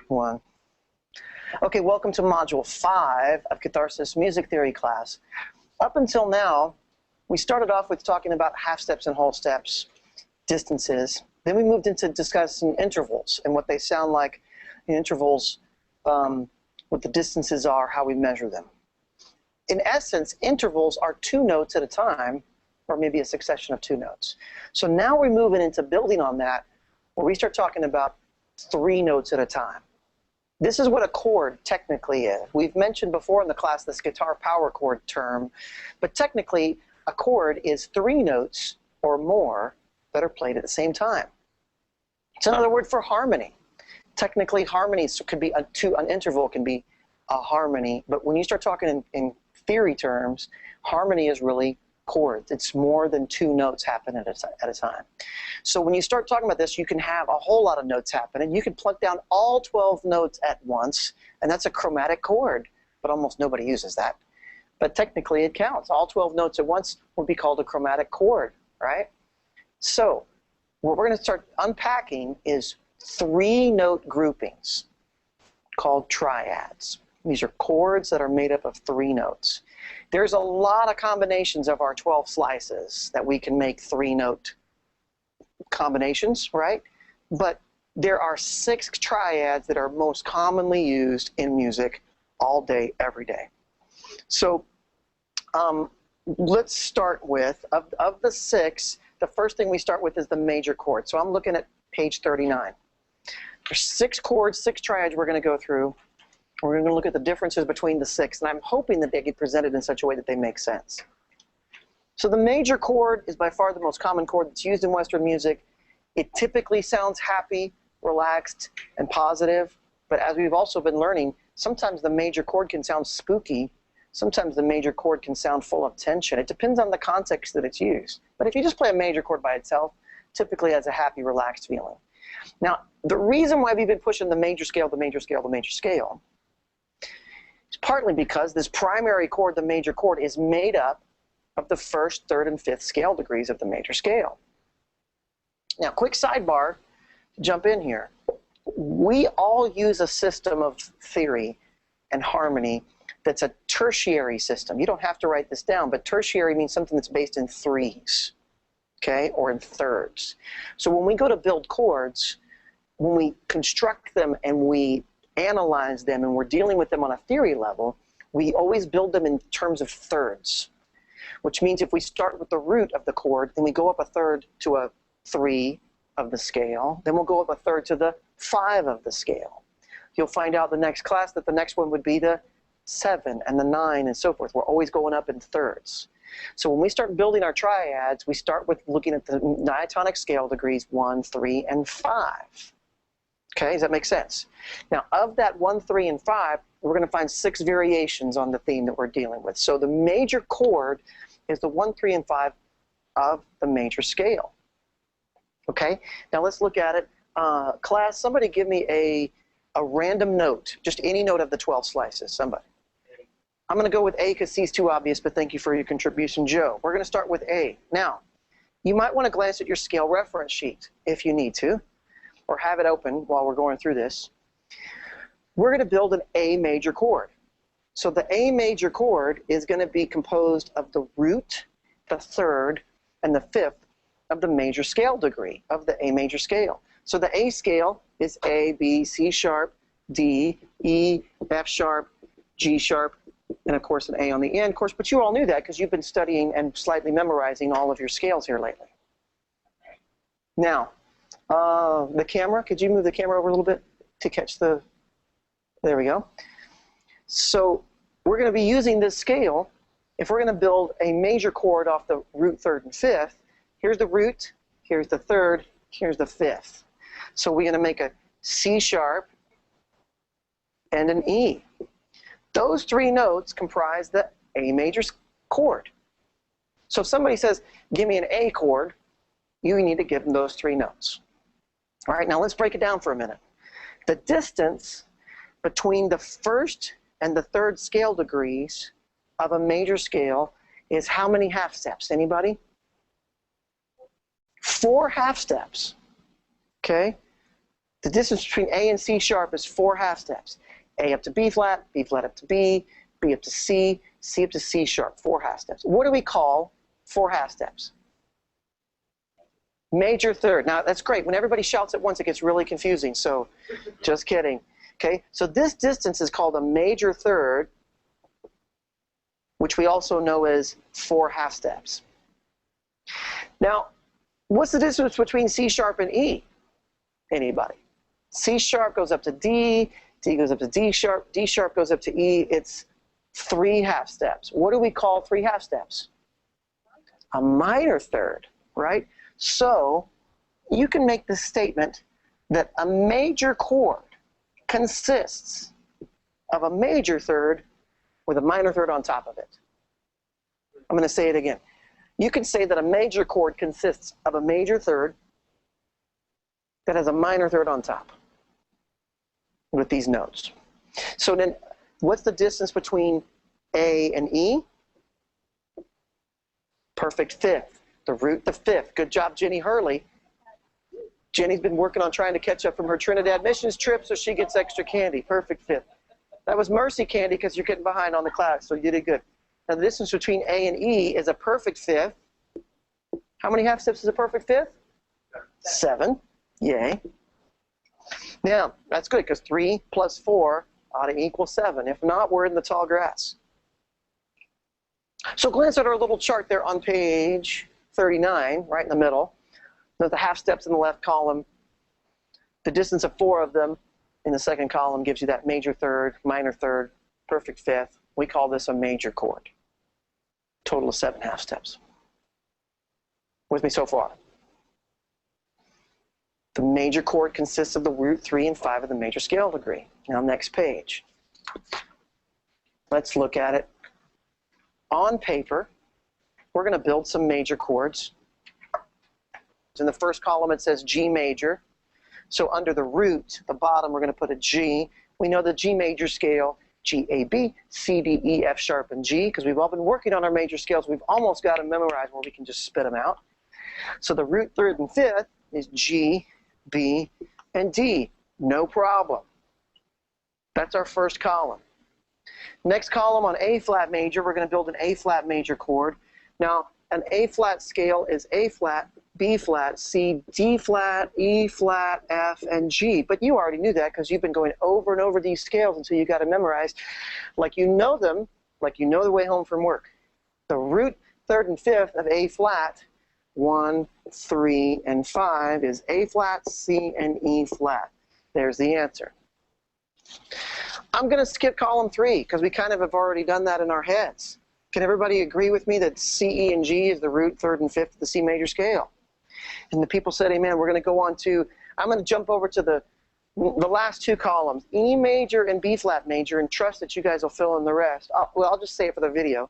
1. Okay, welcome to Module 5 of Catharsis Music Theory class. Up until now, we started off with talking about half steps and whole steps, distances. Then we moved into discussing intervals and what they sound like in intervals, what the distances are, how we measure them. In essence, intervals are 2 notes at a time, or maybe a succession of 2 notes. So now we're moving into building on that, where we start talking about 3 notes at a time. This is what a chord technically is. We've mentioned before in the class this guitar power chord term, but technically a chord is 3 notes or more that are played at the same time. It's another word for harmony. Technically, harmonies could be an interval can be a harmony, but when you start talking in theory terms, harmony is really chords. It's more than 2 notes happen at a time. So when you start talking about this, you can have a whole lot of notes happen, and you can plug down all 12 notes at once, and that's a chromatic chord, but almost nobody uses that. But technically it counts. All 12 notes at once would be called a chromatic chord, right? So what we're going to start unpacking is 3-note groupings called triads. These are chords that are made up of 3 notes. There's a lot of combinations of our 12 slices that we can make 3-note combinations, right? But there are 6 triads that are most commonly used in music all day, every day. So let's start with, of the 6, the first thing we start with is the major chord. So I'm looking at page 39. There's 6 chords, 6 triads we're going to go through. We're going to look at the differences between the 6, and I'm hoping that they get presented in such a way that they make sense. So the major chord is by far the most common chord that's used in Western music. It typically sounds happy, relaxed, and positive, but as we've also been learning, sometimes the major chord can sound spooky. Sometimes the major chord can sound full of tension. It depends on the context that it's used. But if you just play a major chord by itself, typically has a happy, relaxed feeling. Now, the reason why we've been pushing the major scale, the major scale, the major scale, is partly because this primary chord, the major chord, is made up of the 1st, 3rd, and 5th scale degrees of the major scale. Now, quick sidebar, jump in here. We all use a system of theory and harmony that's a tertiary system. You don't have to write this down, but tertiary means something that's based in 3s, okay, or in thirds. So when we go to build chords, when we construct them and we analyze them and we're dealing with them on a theory level, we always build them in terms of thirds, which means if we start with the root of the chord, then we go up a third to a 3 of the scale, then we'll go up a third to the 5 of the scale. You'll find out the next class that the next one would be the 7 and the 9 and so forth. We're always going up in thirds. So when we start building our triads, we start with looking at the diatonic scale degrees 1, 3, and 5. Okay, does that make sense? Now, of that 1, 3, and 5, we're going to find 6 variations on the theme that we're dealing with. So the major chord is the 1, 3, and 5 of the major scale. Okay, now let's look at it. Class, somebody give me a random note, just any note of the 12 slices, somebody. I'm going to go with A because C is too obvious, but thank you for your contribution, Joe. We're going to start with A. Now, you might want to glance at your scale reference sheet if you need to, or have it open while we're going through this. We're going to build an A major chord. So the A major chord is going to be composed of the root, the 3rd, and the 5th of the major scale degree of the A major scale. So the A scale is A, B, C sharp, D, E, F sharp, G sharp, and of course an A on the end. Of course, but you all knew that because you've been studying and slightly memorizing all of your scales here lately. Now, the camera, could you move the camera over a little bit to catch the, there we go. So we're going to be using this scale. If we're going to build a major chord off the root, 3rd, and 5th, here's the root, here's the 3rd, here's the 5th. So we're going to make a C sharp and an E. Those 3 notes comprise the A major chord. So if somebody says, give me an A chord, you need to give them those 3 notes. All right, now let's break it down for a minute. The distance between the 1st and the 3rd scale degrees of a major scale is how many half steps? Anybody? 4 half steps. Okay? The distance between A and C sharp is 4 half steps. A up to B flat up to B up to C up to C sharp, 4 half steps. What do we call 4 half steps? Major third. Now, that's great. When everybody shouts at once, it gets really confusing, so just kidding. Okay, so this distance is called a major third, which we also know as 4 half steps. Now, what's the distance between C sharp and E? Anybody? C sharp goes up to D, D goes up to D sharp goes up to E. It's 3 half steps. What do we call 3 half steps? A minor third, right? So you can make the statement that a major chord consists of a major third with a minor third on top of it. I'm going to say it again. You can say that a major chord consists of a major third that has a minor third on top with these notes. So then, what's the distance between A and E? Perfect fifth. The root, the fifth. Good job, Jenny Hurley. Jenny's been working on trying to catch up from her Trinidad missions trip, so she gets extra candy. Perfect fifth. That was mercy candy because you're getting behind on the class, so you did good. Now, the distance between A and E is a perfect fifth. How many half steps is a perfect fifth? 7. Yay. Now, that's good because 3 plus 4 ought to equal 7. If not, we're in the tall grass. So glance at our little chart there on page 39, right in the middle. There's the half steps in the left column. The distance of 4 of them in the second column gives you that major third, minor third, perfect fifth. We call this a major chord. Total of 7 half steps. With me so far? The major chord consists of the root 3 and 5 of the major scale degree. Now, next page. Let's look at it. On paper, we're going to build some major chords. In the first column, it says G major. So under the root, the bottom, we're going to put a G. We know the G major scale, G, A, B, C, D, E, F sharp, and G, because we've all been working on our major scales. We've almost got them memorized where we can just spit them out. So the root, third, and fifth is G, B, and D. No problem. That's our first column. Next column on A flat major, we're going to build an A flat major chord. Now, an A flat scale is A flat, B flat, C, D flat, E flat, F, and G. But you already knew that because you've been going over and over these scales until you got them memorized. Like you know them, like you know the way home from work. The root, third, and fifth of A flat, 1, 3, and 5 is A flat, C, and E flat. There's the answer. I'm going to skip column 3 because we kind of have already done that in our heads. Can everybody agree with me that C, E, and G is the root, third, and fifth of the C major scale? And the people said, amen. We're going to go on to, I'm going to jump over to the last 2 columns, E major and B flat major, and trust that you guys will fill in the rest. Well, I'll just say it for the video.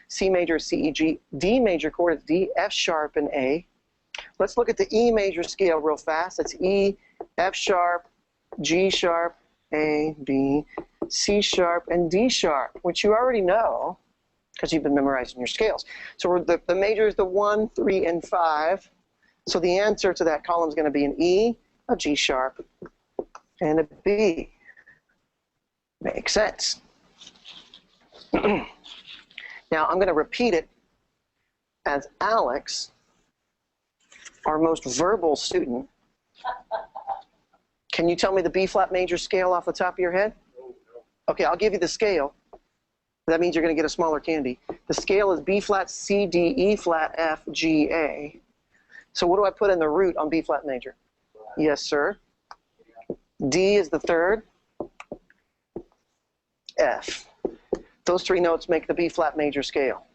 C major is C, E, G. D major chord is D, F sharp, and A. Let's look at the E major scale real fast. That's E, F sharp, G sharp, A, B, C sharp, and D sharp, which you already know because you've been memorizing your scales. So the major is the 1, 3, and 5. So the answer to that column is going to be an E, a G sharp, and a B. Makes sense. Now I'm going to repeat it as Alex, our most verbal student. Can you tell me the B flat major scale off the top of your head? Okay, I'll give you the scale. That means you're going to get a smaller candy. The scale is B flat, C, D, E flat, F, G, A. So what do I put in the root on B flat major? Yes, sir. D is the third. F. Those 3 notes make the B flat major scale.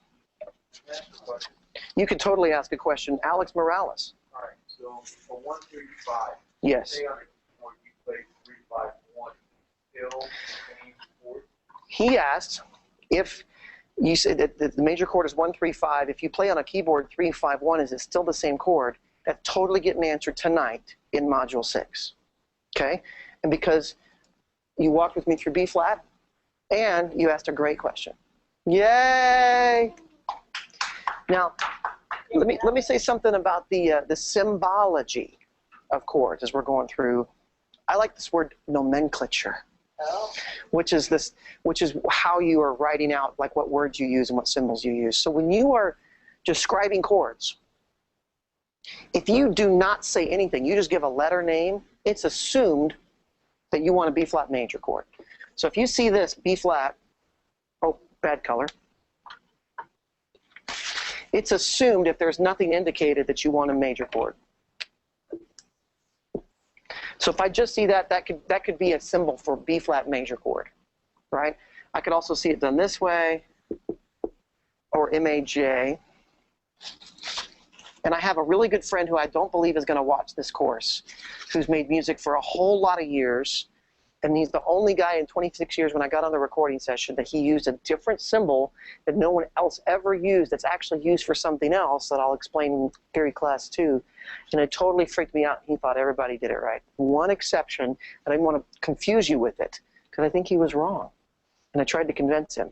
You could totally ask a question. Alex Morales. All right, so for 1, 3, 5. Yes. Say on a keyboard you play 3, 5, 1. Still the same chord? He asked if you said that the major chord is 1, 3, 5. If you play on a keyboard 3, 5, 1, is it still the same chord? That's totally getting answered tonight in Module 6. Okay? And because you walked with me through B flat, and you asked a great question. Yay! Now, let me say something about the symbology of chords as we're going through I like this word nomenclature, Oh. which is how you are writing out like what words you use and what symbols you use. So when you are describing chords, if you do not say anything, you just give a letter name, it's assumed that you want a B flat major chord. So if you see this B flat, oh, bad color, it's assumed if there's nothing indicated that you want a major chord. So if I just see that, that could be a symbol for B flat major chord, right? I could also see it done this way, or MAJ. And I have a really good friend who I don't believe is going to watch this course, who's made music for a whole lot of years. And he's the only guy in 26 years when I got on the recording session that he used a different symbol that no one else ever used that's actually used for something else that I'll explain in theory class 2. And it totally freaked me out. He thought everybody did it right. One exception, and I didn't want to confuse you with it because I think he was wrong. And I tried to convince him.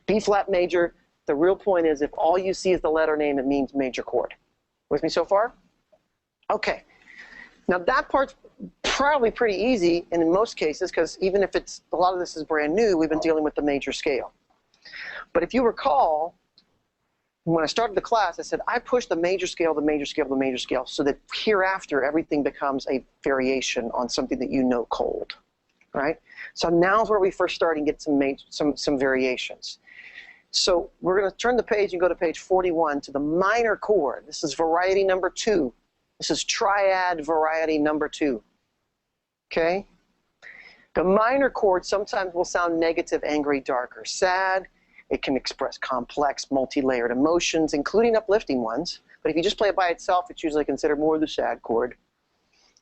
B flat major, the real point is if all you see is the letter name, it means major chord. With me so far? Okay. Now that part's probably pretty easy in most cases because even if it's a lot of this is brand new, we've been dealing with the major scale. But if you recall, when I started the class, I said I push the major scale, the major scale, the major scale, so that hereafter everything becomes a variation on something that you know cold, right? So now's where we first start and get some variations. So we're going to turn the page and go to page 41 to the minor chord. This is variety number 2. This is triad variety number 2. Okay? The minor chord sometimes will sound negative, angry, dark, or sad. It can express complex, multi-layered emotions, including uplifting ones. But if you just play it by itself, it's usually considered more the sad chord.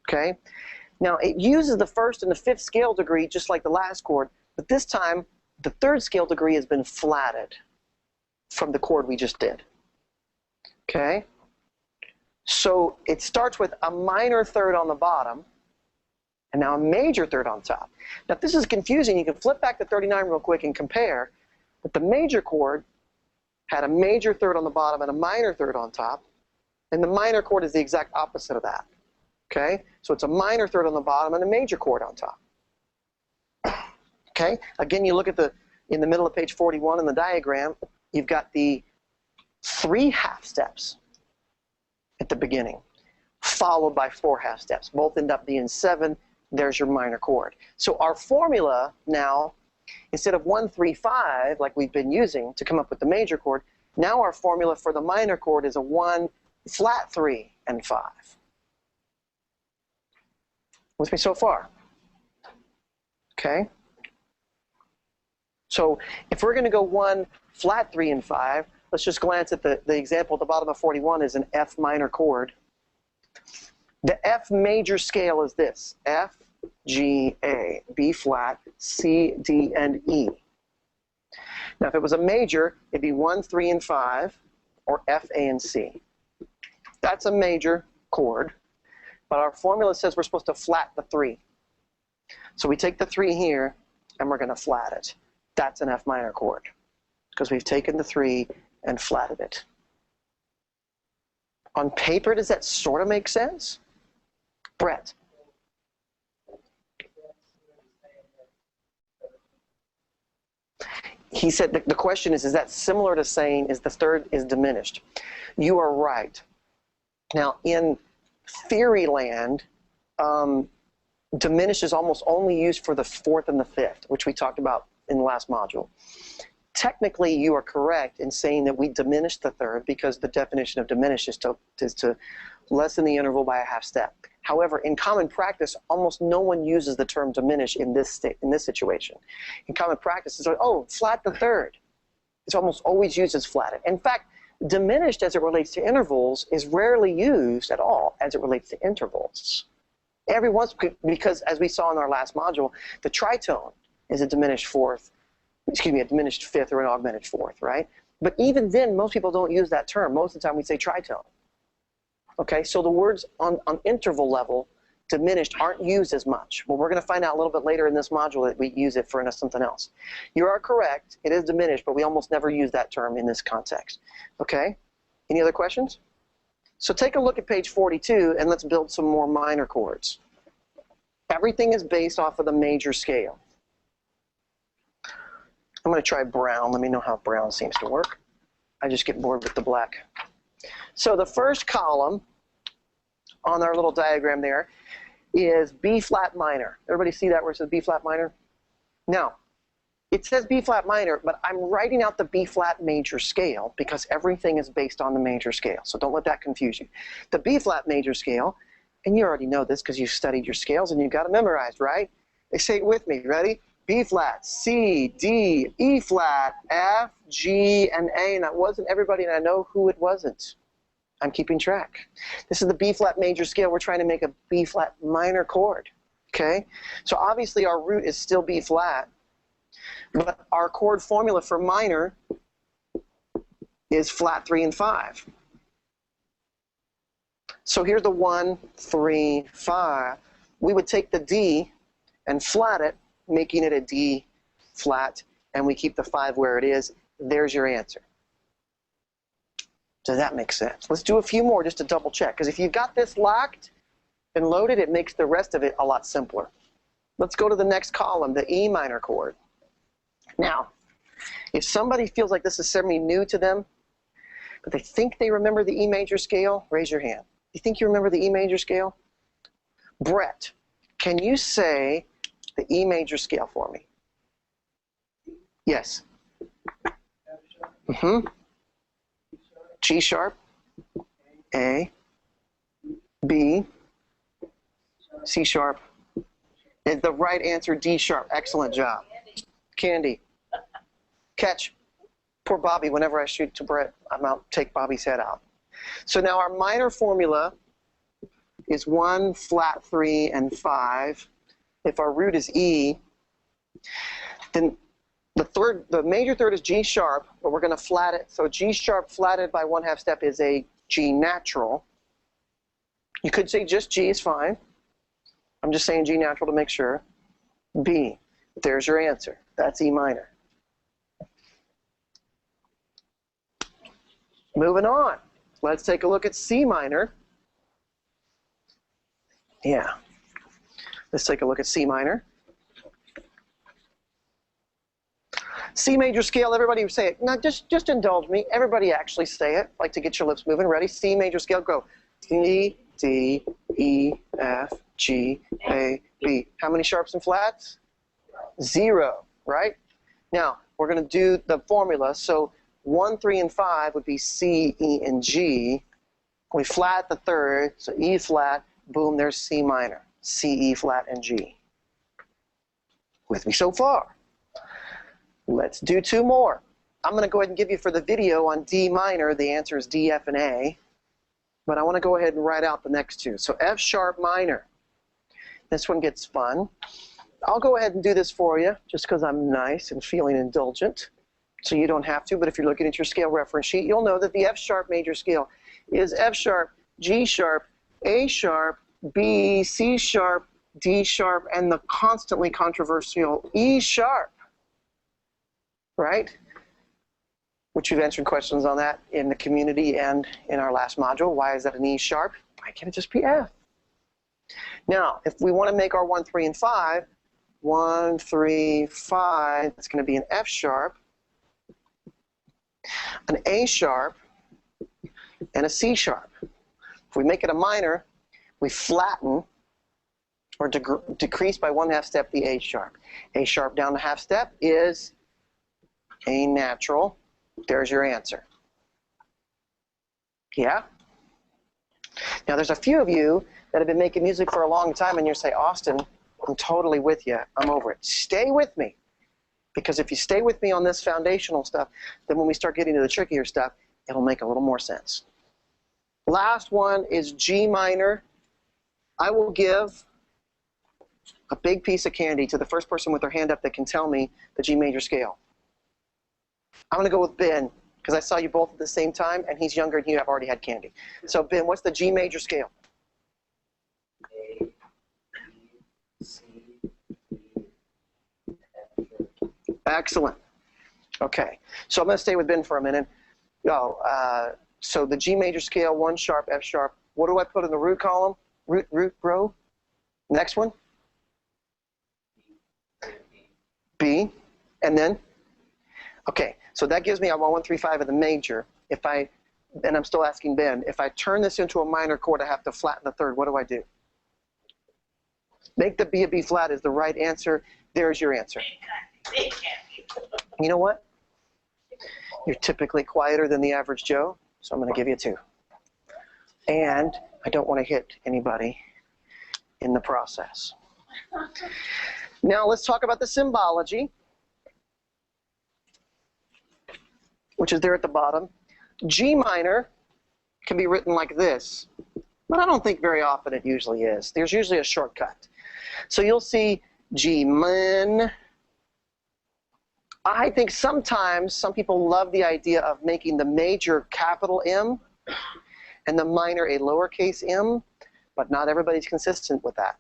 Okay? Now, it uses the 1st and the 5th scale degree just like the last chord, but this time the 3rd scale degree has been flatted from the chord we just did. Okay? So it starts with a minor 3rd on the bottom, and now a major 3rd on top. Now, if this is confusing, you can flip back to 39 real quick and compare. But the major chord had a major 3rd on the bottom and a minor 3rd on top, and the minor chord is the exact opposite of that. Okay? So it's a minor 3rd on the bottom and a major chord on top. Okay? Again, you look at in the middle of page 41 in the diagram, you've got the 3 half steps at the beginning, followed by 4 half steps. Both end up being 7. There's your minor chord. So our formula now, instead of 1, 3, 5, like we've been using to come up with the major chord, now our formula for the minor chord is a 1, flat 3, and 5. With me so far? Okay? So if we're going to go 1, flat 3, and 5, let's just glance at the example at the bottom of 41 is an F minor chord. The F major scale is this: F, G, A, B flat, C, D, and E. Now if it was a major, it'd be 1, 3, and 5, or F, A, and C. That's a major chord, but our formula says we're supposed to flat the 3. So we take the 3 here, and we're going to flat it. That's an F minor chord, because we've taken the 3 and flatted it. On paper, does that sort of make sense? Brett? He said the question is that similar to saying is the 3rd is diminished? You are right. Now, in theory land, diminished is almost only used for the 4th and the 5th, which we talked about in the last module. Technically, you are correct in saying that we diminished the 3rd because the definition of diminished is to lessen the interval by a half step. However, in common practice, almost no one uses the term diminish in this situation. In common practice, it's like, oh, flat the 3rd. It's almost always used as flatted. In fact, diminished as it relates to intervals is rarely used at all as it relates to intervals. Every once, because as we saw in our last module, the tritone is a diminished 4th, excuse me, a diminished 5th or an augmented 4th, right? But even then, most people don't use that term. Most of the time we say tritone. Okay, so the words on interval level, diminished, aren't used as much. Well, we're going to find out a little bit later in this module that we use it for something else. You are correct, it is diminished, but we almost never use that term in this context. Okay, any other questions? So take a look at page 42 and let's build some more minor chords. Everything is based off of the major scale. I'm going to try brown. Let me know how brown seems to work. I just get bored with the black. So the first column on our little diagram there is B flat minor. Everybody see that where it says B flat minor? Now, it says B flat minor, but I'm writing out the B flat major scale because everything is based on the major scale. So don't let that confuse you. The B flat major scale, and you already know this because you've studied your scales and you've got it memorized, right? They say it with me. Ready? B flat, C, D, E flat, F, G, and A. And that wasn't everybody, and I know who it wasn't. I'm keeping track. This is the B flat major scale. We're trying to make a B flat minor chord. Okay? So obviously our root is still B flat, but our chord formula for minor is flat 3 and 5. So here's the 1, 3, 5. We would take the D and flat it, making it a D flat, and we keep the 5 where it is. There's your answer. Does that make sense? Let's do a few more just to double check, because if you've got this locked and loaded, it makes the rest of it a lot simpler. Let's go to the next column, the E minor chord. Now, if somebody feels like this is semi-new to them, but they think they remember the E major scale, raise your hand. You think you remember the E major scale? Brett, can you say the E major scale for me? Yes. Mm-hmm. G sharp, A, B, C sharp. Is the right answer D sharp? Excellent job. Candy. Catch. Poor Bobby, whenever I shoot to Brett, I'm out, take Bobby's head out. So now our minor formula is 1, flat 3, and 5. If our root is E, then the major third is G sharp, but we're going to flat it. So G sharp flatted by 1/2 step is a G natural. You could say just G is fine. I'm just saying G natural to make sure. B, there's your answer. That's E minor. Moving on. Let's take a look at C minor. Yeah. Let's take a look at C minor. C major scale, everybody say it. Now, just indulge me. Everybody actually say it. Like to get your lips moving. Ready? C major scale, go. E, D, E, F, G, A, B. How many sharps and flats? 0, right? Now, we're going to do the formula. So 1, 3, and 5 would be C, E, and G. We flat the third, so E flat, boom, there's C minor. C, E flat, and G. With me so far? Let's do 2 more. I'm going to go ahead and give you for the video on D minor, the answer is D, F, and A. But I want to go ahead and write out the next 2. So F sharp minor. This one gets fun. I'll go ahead and do this for you just because I'm nice and feeling indulgent. So you don't have to, but if you're looking at your scale reference sheet, you'll know that the F sharp major scale is F sharp, G sharp, A sharp, B, C sharp, D sharp, and the constantly controversial E sharp. Right? Which we've answered questions on that in the community and in our last module. Why is that an E sharp? Why can't it just be F? Now, if we want to make our 1, 3, and 5, 1, 3, 5, it's going to be an F sharp, an A sharp, and a C sharp. If we make it a minor, we flatten or decrease by 1/2 step the A sharp. A sharp down to 1/2 step is A natural. There's your answer. Yeah? Now there's a few of you that have been making music for a long time and you say, Austin, I'm totally with you. I'm over it. Stay with me. Because if you stay with me on this foundational stuff, then when we start getting to the trickier stuff, it'll make a little more sense. Last one is G minor. I will give a big piece of candy to the first person with their hand up that can tell me the G major scale. I'm going to go with Ben, because I saw you both at the same time, and he's younger and you have already had candy. So Ben, what's the G major scale? A, B, C, D, F. Excellent. Okay, so I'm going to stay with Ben for a minute. So the G major scale, 1 sharp, F sharp. What do I put in the root column? Root row. Next one? And then, okay, so that gives me a 1, 1, 3, 5 of the major. And I'm still asking Ben, if I turn this into a minor chord, I have to flatten the third. What do I do? Make the B a B flat is the right answer. There's your answer. You know what? You're typically quieter than the average Joe, so I'm going to give you 2. And I don't want to hit anybody in the process. Now let's talk about the symbology, which is there at the bottom. G minor can be written like this, but I don't think very often it usually is. There's usually a shortcut. So you'll see G min. I think sometimes some people love the idea of making the major capital M and the minor a lowercase m, but not everybody's consistent with that.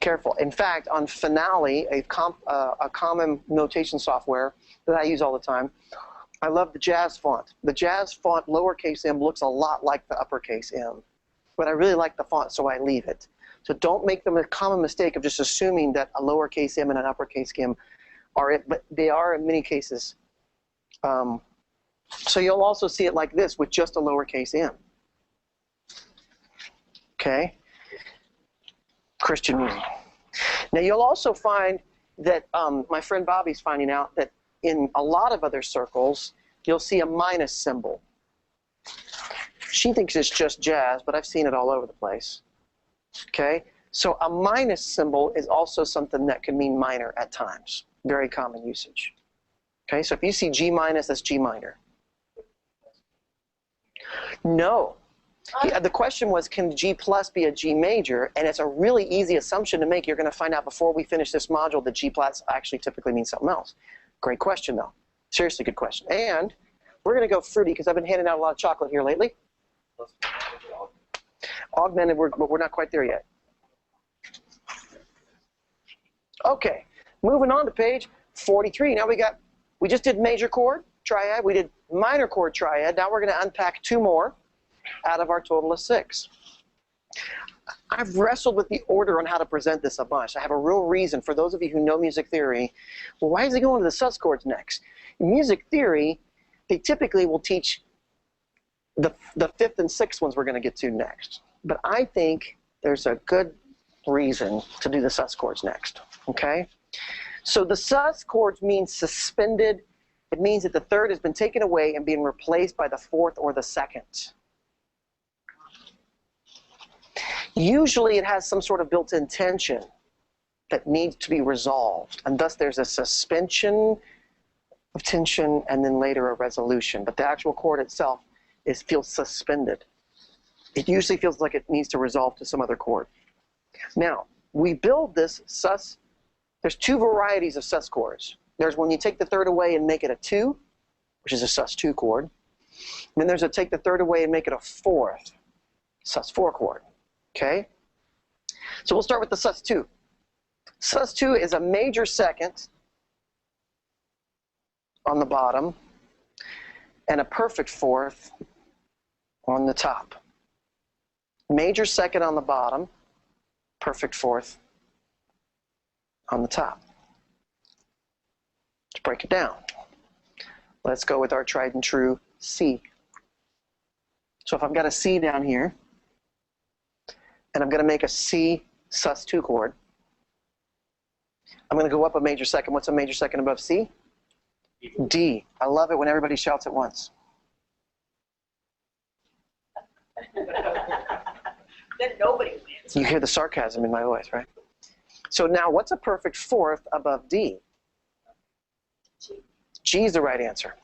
Careful. In fact, on Finale, a common notation software that I use all the time, I love the Jazz font. The Jazz font lowercase m looks a lot like the uppercase m, but I really like the font, so I leave it. So don't make the common mistake of just assuming that a lowercase m and an uppercase m are it, but they are in many cases. So you'll also see it like this with just a lowercase m. Okay? Christian music. Now you'll also find that my friend Bobby's finding out that in a lot of other circles, you'll see a minus symbol. She thinks it's just jazz, but I've seen it all over the place. Okay? So a minus symbol is also something that can mean minor at times. Very common usage. Okay? So if you see G minus, that's G minor. No. The question was, can G plus be a G major? And it's a really easy assumption to make. You're going to find out before we finish this module that G plus actually typically means something else. Great question, though. Seriously good question. And we're going to go fruity because I've been handing out a lot of chocolate here lately. Augmented, but we're not quite there yet. Okay, moving on to page 43. Now we just did major chord triad. We did minor chord triad. Now we're going to unpack 2 more out of our total of 6. I've wrestled with the order on how to present this a bunch. I have a real reason for those of you who know music theory. Well, why is he going to the sus chords next? In music theory, they typically will teach the 5th and 6th ones we're going to get to next. But I think there's a good reason to do the sus chords next. Okay? So the sus chords means suspended. It means that the 3rd has been taken away and being replaced by the 4th or the 2nd. Usually it has some sort of built-in tension that needs to be resolved, and thus there's a suspension of tension and then later a resolution. But the actual chord itself feels suspended. It usually feels like it needs to resolve to some other chord. Now, we build this sus. There's 2 varieties of sus chords. There's when you take the 3rd away and make it a 2, which is a sus 2 chord. And then there's a take the 3rd away and make it a 4th, sus 4 chord. Okay? So we'll start with the sus 2. Sus 2 is a major 2nd on the bottom and a perfect 4th on the top. Major 2nd on the bottom, perfect 4th on the top. Let's break it down. Let's go with our tried and true C. So if I've got a C down here, and I'm going to make a C sus 2 chord, I'm going to go up a major 2nd. What's a major 2nd above C? D. I love it when everybody shouts at once. Then nobody wins. You hear the sarcasm in my voice, right? So now what's a perfect 4th above D? G. G is the right answer.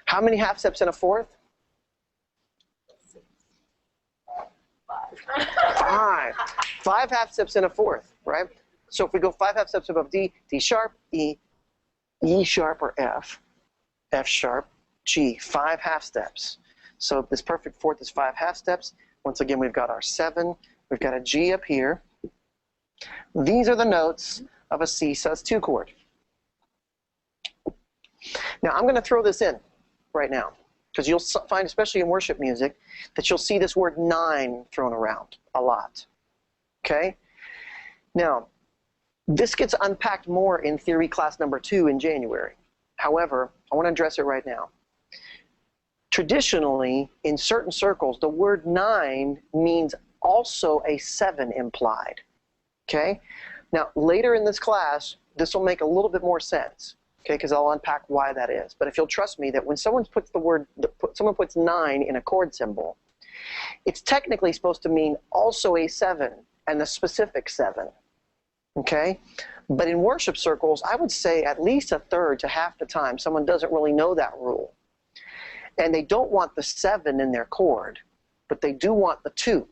How many half steps in a 4th? 5. 5 half steps in a 4th, right? So if we go 5 half steps above D, D sharp, E, E sharp or F, F sharp, G, 5 half steps. So this perfect 4th is 5 half steps. Once again, we've got our 7. We've got a G up here. These are the notes of a C sus 2 chord. Now I'm going to throw this in right now, because you'll find, especially in worship music, that you'll see this word 9 thrown around a lot. Okay? Now, This gets unpacked more in theory class number 2 in January. However, I want to address it right now. Traditionally, in certain circles, the word 9 means also a 7 implied. Okay? Now, later in this class, this will make a little bit more sense. Okay, because I'll unpack why that is. But if you'll trust me that when someone puts someone puts 9 in a chord symbol, it's technically supposed to mean also a 7 and a specific 7. Okay? But in worship circles, I would say at least a third to half the time someone doesn't really know that rule. And they don't want the 7 in their chord, but they do want the 2.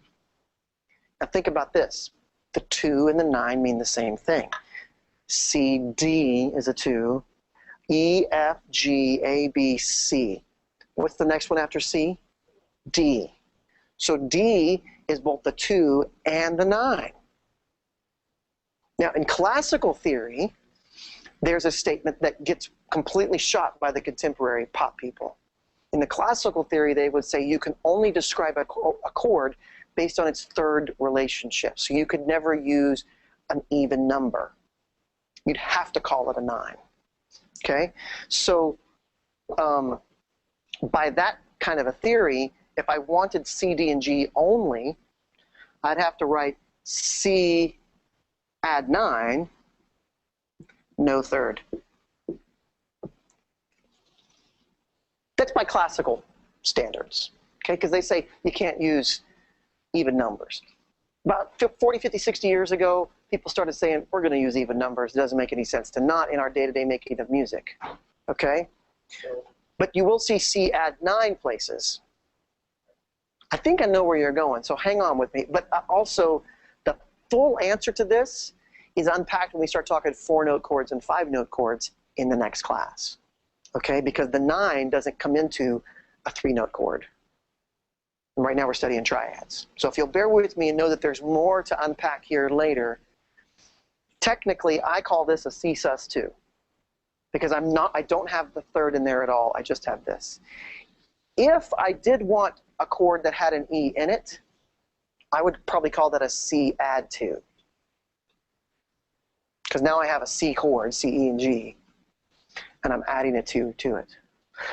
Now think about this. The 2 and the 9 mean the same thing. C, D is a 2. E, F, G, A, B, C. What's the next one after C? D. So D is both the 2 and the 9. Now, in classical theory, there's a statement that gets completely shot by the contemporary pop people. In the classical theory, they would say you can only describe a chord based on its third relationship. So you could never use an even number. You'd have to call it a 9. Okay? So by that kind of a theory, if I wanted C, D, and G only, I'd have to write C, add 9, no third. That's by classical standards, okay? Because they say you can't use even numbers. About 40, 50, 60 years ago, people started saying, we're going to use even numbers. It doesn't make any sense to not in our day-to-day making of music, okay? But you will see C add 9 places. I think I know where you're going, so hang on with me. But also, the full answer to this is unpacked when we start talking 4-note chords and 5-note chords in the next class, okay? Because the 9 doesn't come into a 3-note chord. And right now we're studying triads. So if you'll bear with me and know that there's more to unpack here later, technically I call this a C sus2 because I don't have the third in there at all. I just have this. If I did want a chord that had an E in it, I would probably call that a C add 2. Because now I have a C chord, C, E, and G, and I'm adding a 2 to it.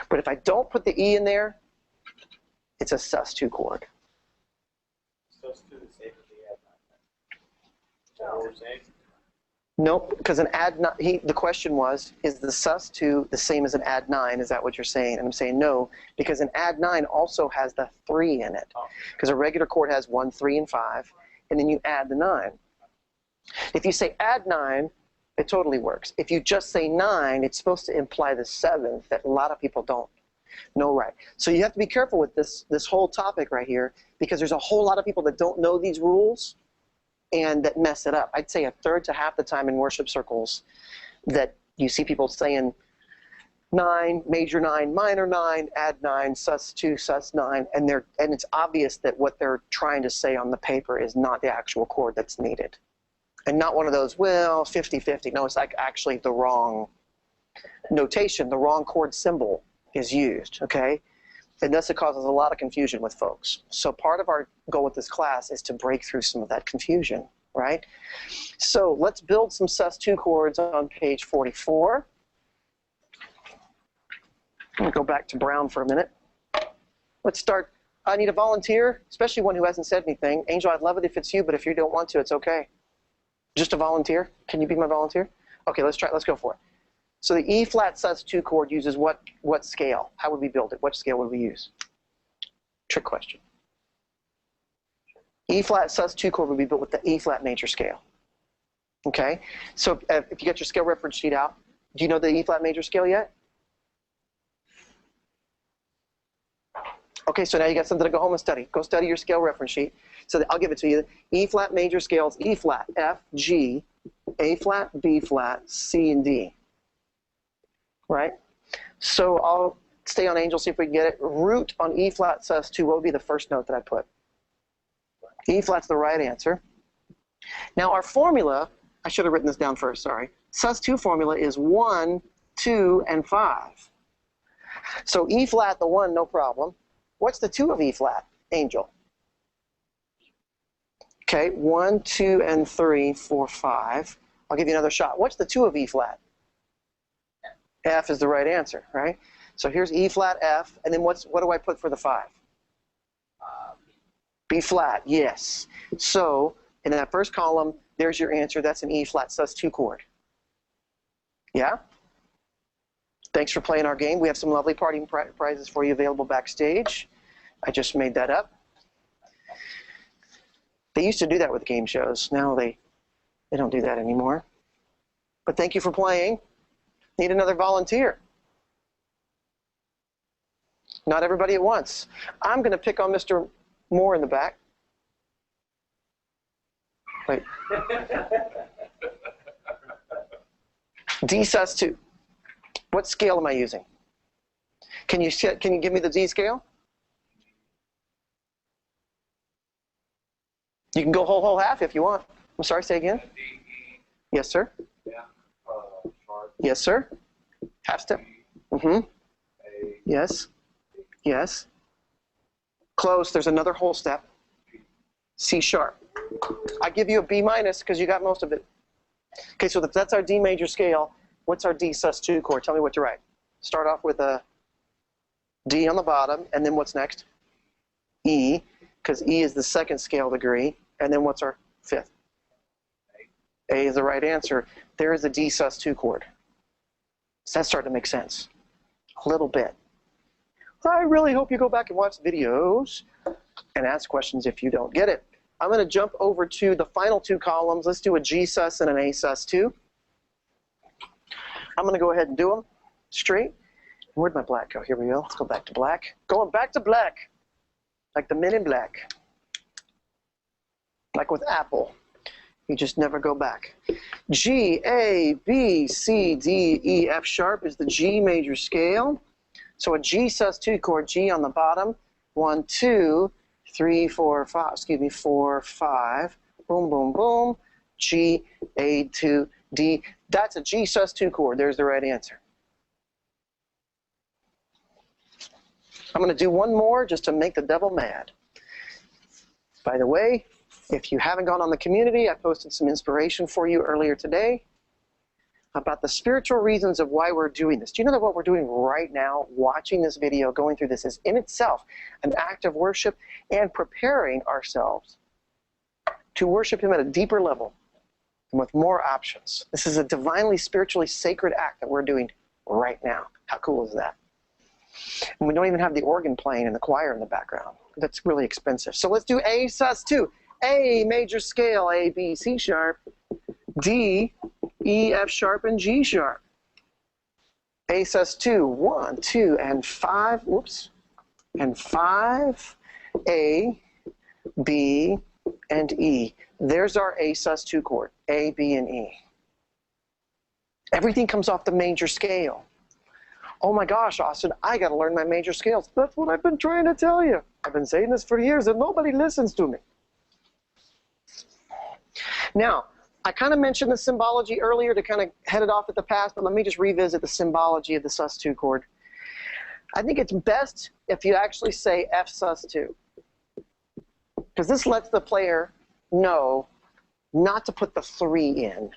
But if I don't put the E in there, it's a sus2 chord. Sus2 the same as the add 9. Is that what we're saying? Nope, because an add 9, the question was, is the sus2 the same as an add 9? Is that what you're saying? And I'm saying no, because an add 9 also has the 3 in it. Because a regular chord has 1, 3, and 5, and then you add the 9. If you say add 9, it totally works. If you just say 9, it's supposed to imply the 7th that a lot of people don't know right. So you have to be careful with this whole topic right here because there's a whole lot of people that don't know these rules and that mess it up. I'd say a third to half the time in worship circles that you see people saying 9, major 9, minor 9, add 9, sus2, sus9, and it's obvious that what they're trying to say on the paper is not the actual chord that's needed. And not one of those, well, 50-50. No, it's like actually the wrong notation, the wrong chord symbol is used, okay? And thus it causes a lot of confusion with folks. So part of our goal with this class is to break through some of that confusion, right? So let's build some sus2 chords on page 44. I'm going to go back to Brown for a minute. Let's start. I need a volunteer, especially one who hasn't said anything. Angel, I'd love it if it's you, but if you don't want to, it's okay. Just a volunteer? Can you be my volunteer? Okay, let's try. Let's go for it. So the E flat sus2 chord uses what scale? How would we build it? What scale would we use? Trick question. E flat sus2 chord would be built with the E flat major scale. Okay? So if you get your scale reference sheet out, do you know the E flat major scale yet? Okay, so now you got something to go home and study. Go study your scale reference sheet. So I'll give it to you. E flat major scales, E flat, F, G, A flat, B flat, C, and D. Right? So I'll stay on Angel, see if we can get it. Root on E flat sus2, what would be the first note that I put? E flat's the right answer. Now our formula, I should have written this down first, sorry. Sus2 formula is 1, 2, and 5. So E flat, the 1, no problem. What's the 2 of E flat, Angel? Okay, 1, 2, and 3, 4, 5. I'll give you another shot. What's the 2 of E flat? F is the right answer, right? So here's E flat, F, and then what do I put for the 5? B flat, yes. So in that first column, there's your answer. That's an E flat sus2 chord. Yeah? Thanks for playing our game. We have some lovely party prizes for you available backstage. I just made that up. They used to do that with game shows. Now they don't do that anymore. But thank you for playing. Need another volunteer. Not everybody at once. I'm going to pick on Mr. Moore in the back. Wait. D sus2. What scale am I using? Can you give me the D scale? You can go whole half if you want. I'm sorry, say again. Yes, sir. Yes, sir. Half step. Mm-hmm. Yes. Yes. Close. There's another whole step. C sharp. I give you a B minus because you got most of it. Okay, so that's our D major scale. What's our D sus2 chord? Tell me what to write. Start off with a D on the bottom, and then what's next? E, because E is the 2nd scale degree. And then what's our 5th? A is the right answer. There is a D sus2 chord. Does that start to make sense? A little bit. I really hope you go back and watch videos and ask questions if you don't get it. I'm going to jump over to the final 2 columns. Let's do a G sus and an A sus2. I'm going to go ahead and do them straight. Where'd my black go? Here we go. Let's go back to black. Going back to black. Like the Men in Black. Like with Apple. You just never go back. G, A, B, C, D, E, F sharp is the G major scale. So a G sus2 chord, G on the bottom. 1, 2, 3, 4, 5. Excuse me, 4, 5. Boom, boom, boom. G, A, 2, D. That's a G sus2 chord. There's the right answer. I'm going to do one more just to make the devil mad. By the way, if you haven't gone on the community, I posted some inspiration for you earlier today about the spiritual reasons of why we're doing this. Do you know that what we're doing right now, watching this video, going through this, is in itself an act of worship and preparing ourselves to worship Him at a deeper level and with more options. This is a divinely, spiritually sacred act that we're doing right now. How cool is that? And we don't even have the organ playing and the choir in the background. That's really expensive. So let's do A sus2. A major scale, A, B, C sharp, D, E, F sharp, and G sharp. A sus2, 1, 2, and 5. Whoops. And 5, A, B, and E. There's our A sus2 chord, A, B, and E. Everything comes off the major scale. Oh my gosh, Austin, I got to learn my major scales. That's what I've been trying to tell you. I've been saying this for years and nobody listens to me. Now, I kind of mentioned the symbology earlier to kind of head it off at the past, but let me just revisit the symbology of the sus2 chord. I think it's best if you actually say F sus2, because this lets the player know not to put the 3 in.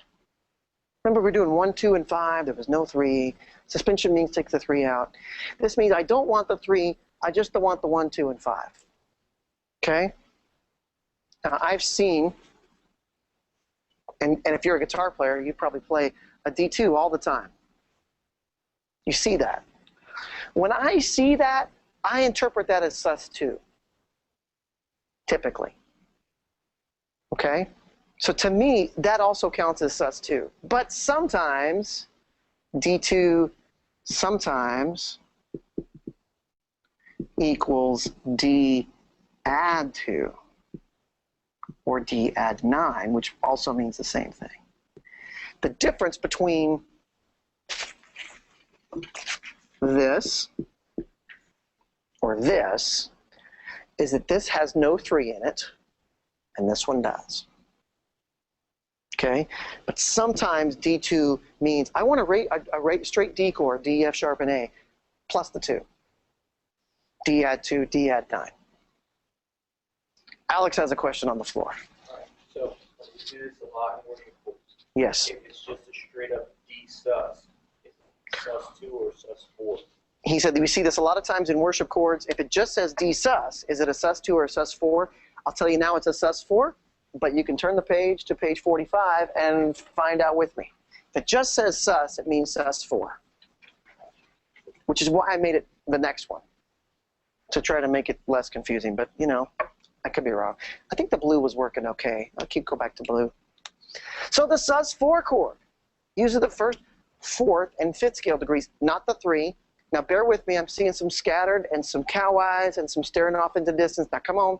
Remember, we're doing 1, 2, and 5. There was no 3. Suspension means take the 3 out. This means I don't want the 3. I just don't want the 1, 2, and 5. Okay? Now, I've seen, and if you're a guitar player, you probably play a D2 all the time. You see that. When I see that, I interpret that as sus2, typically. Okay? So to me, that also counts as sus2. But sometimes, D2 sometimes equals D add 2, or D add 9, which also means the same thing. The difference between this or this is that this has no 3 in it, and this one does. Okay, but sometimes D2 means I want to rate a straight D chord, D, F sharp, and A, plus the 2. D add 2, D add 9. Alex has a question on the floor. All right, so here's a lot more chords. Yes. If it's just a straight up D sus, is it sus2 or sus4? He said that we see this a lot of times in worship chords. If it just says D sus, is it a sus2 or a sus4? I'll tell you now it's a sus4, but you can turn the page to page 45 and find out with me. If it just says sus, it means sus4, which is why I made it the next one, to try to make it less confusing. But, you know, I could be wrong. I think the blue was working okay. Go back to blue. So the sus4 chord uses the first, fourth, and fifth scale degrees, not the 3. Now bear with me. I'm seeing some scattered and some cow eyes and some staring off into distance. Now come on.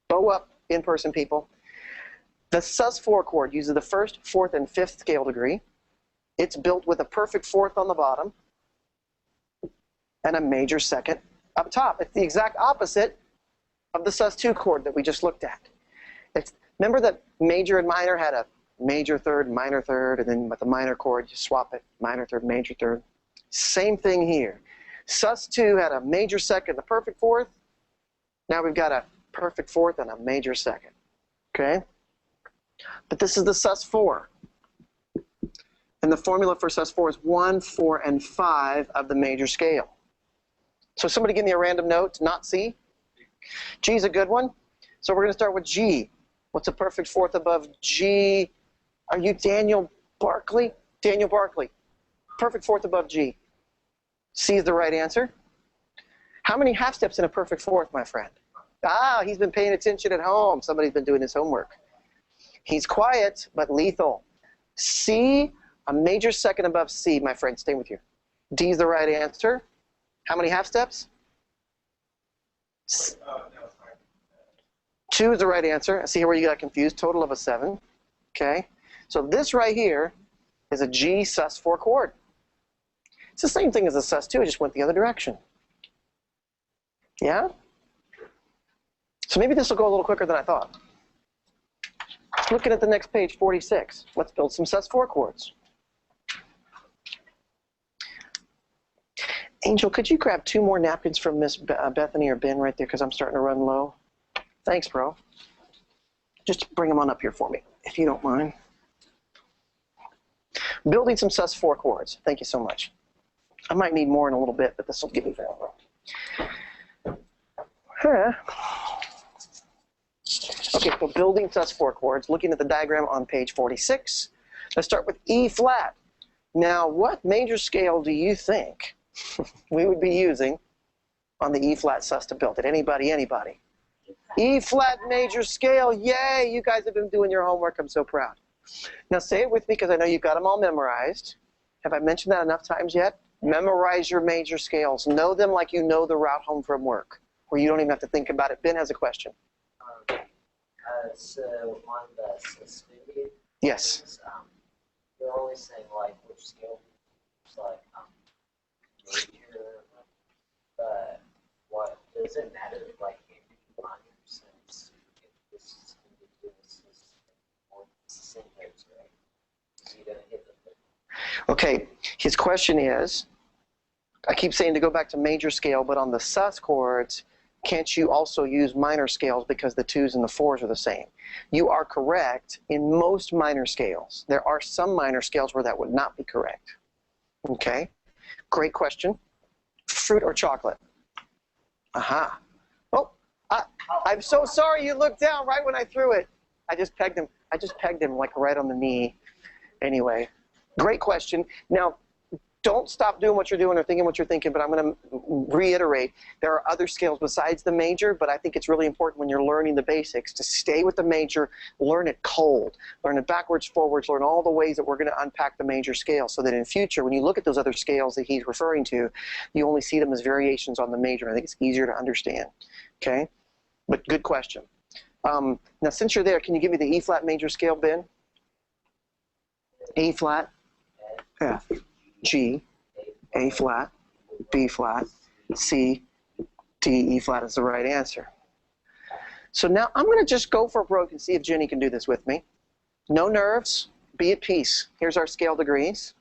Bow up, in-person people. The sus4 chord uses the first, fourth, and fifth scale degree. It's built with a perfect fourth on the bottom and a major second up top. It's the exact opposite of the sus2 chord that we just looked at. Remember that major and minor had a major third, minor third, and then with the minor chord, you swap it, minor third, major third. Same thing here. sus2 had a major second, a perfect fourth. Now we've got a perfect fourth and a major second. Okay? But this is the sus4. And the formula for sus4 is 1, 4, and 5 of the major scale. So somebody give me a random note, not C. G is a good one. So we're going to start with G. What's a perfect fourth above G? Are you Daniel Barkley? Daniel Barkley. Perfect fourth above G. C is the right answer. How many half steps in a perfect fourth, my friend? Ah, he's been paying attention at home. Somebody's been doing his homework. He's quiet, but lethal. C, a major second above C, my friend. Stay with you. D is the right answer. How many half steps? 2 is the right answer. See where you got confused. Total of a 7. Okay. So this right here is a G sus4 chord. It's the same thing as a sus2. It just went the other direction. Yeah? So maybe this will go a little quicker than I thought. Looking at the next page, 46. Let's build some sus4 chords. Angel, could you grab 2 more napkins from Miss Bethany or Ben right there, because I'm starting to run low? Thanks, bro. Just bring them on up here for me, if you don't mind. Building some sus4 chords. Thank you so much. I might need more in a little bit, but this will give me that. Okay, so building sus4 chords, looking at the diagram on page 46. Let's start with E flat. Now, what major scale do you think we would be using on the E flat sus to build it? Anybody, anybody? E flat major scale, yay! You guys have been doing your homework, I'm so proud. Now say it with me because I know you've got them all memorized. Have I mentioned that enough times yet? Memorize your major scales. Know them like you know the route home from work, where you don't even have to think about it. Ben has a question. So on the suspended, Yes. you're always saying like which scale, it's like major, but what does it matter like in minor since if this is same notes, right? So you don't hit the Okay, his question is, I keep saying to go back to major scale, but on the sus chords, can't you also use minor scales because the 2s and the 4s are the same? You are correct in most minor scales. There are some minor scales where that would not be correct. Okay, great question. Fruit or chocolate? Aha. Oh, I'm so sorry you looked down right when I threw it. I just pegged him like right on the knee. Anyway, great question. Now, don't stop doing what you're doing or thinking what you're thinking, but I'm going to reiterate, there are other scales besides the major, but I think it's really important when you're learning the basics to stay with the major, learn it cold, learn it backwards, forwards, learn all the ways that we're going to unpack the major scale so that in future, when you look at those other scales that he's referring to, you only see them as variations on the major. I think it's easier to understand, okay? But good question. Now, since you're there, can you give me the E flat major scale, Ben? A flat, F, G, A flat, B flat, C, D, E flat is the right answer. So now I'm going to just go for broke and see if Jenny can do this with me. No nerves, be at peace. Here's our scale degrees.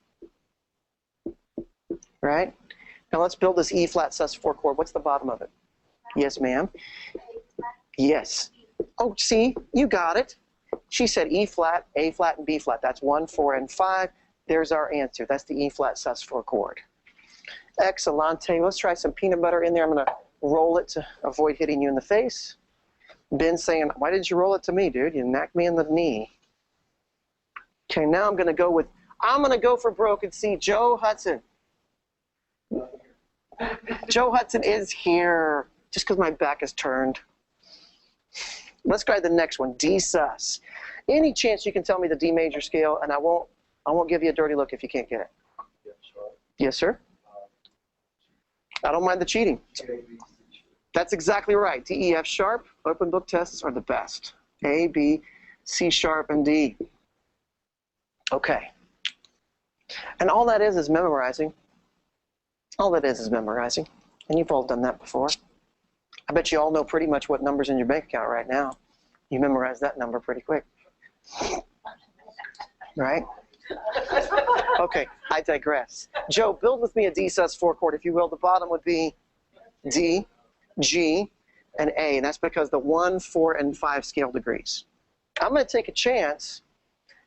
Right? Now let's build this E flat sus4 chord. What's the bottom of it? Yes, ma'am. Yes. Oh, see, you got it. She said E flat, A flat, and B flat. That's 1, 4, and 5. There's our answer. That's the E flat sus4 chord. Excellente. Let's try some peanut butter in there. I'm going to roll it to avoid hitting you in the face. Ben's saying, why didn't you roll it to me, dude? You knocked me in the knee. Okay, now I'm going to go for broken C. Joe Hudson. Joe Hudson is here, just because my back is turned. Let's try the next one, D sus. Any chance you can tell me the D major scale, and I won't give you a dirty look if you can't get it. Yeah, sure. Yes, sir. I don't mind the cheating. That's exactly right. D, E, F sharp. Open book tests are the best. A, B, C sharp, and D. Okay. And all that is memorizing. All that is memorizing. And you've all done that before. I bet you all know pretty much what number's in your bank account right now. You memorize that number pretty quick. Right? Okay, I digress. Joe, build with me a D sus4 chord, if you will. The bottom would be D, G, and A, and that's because the 1, 4, and 5 scale degrees. I'm going to take a chance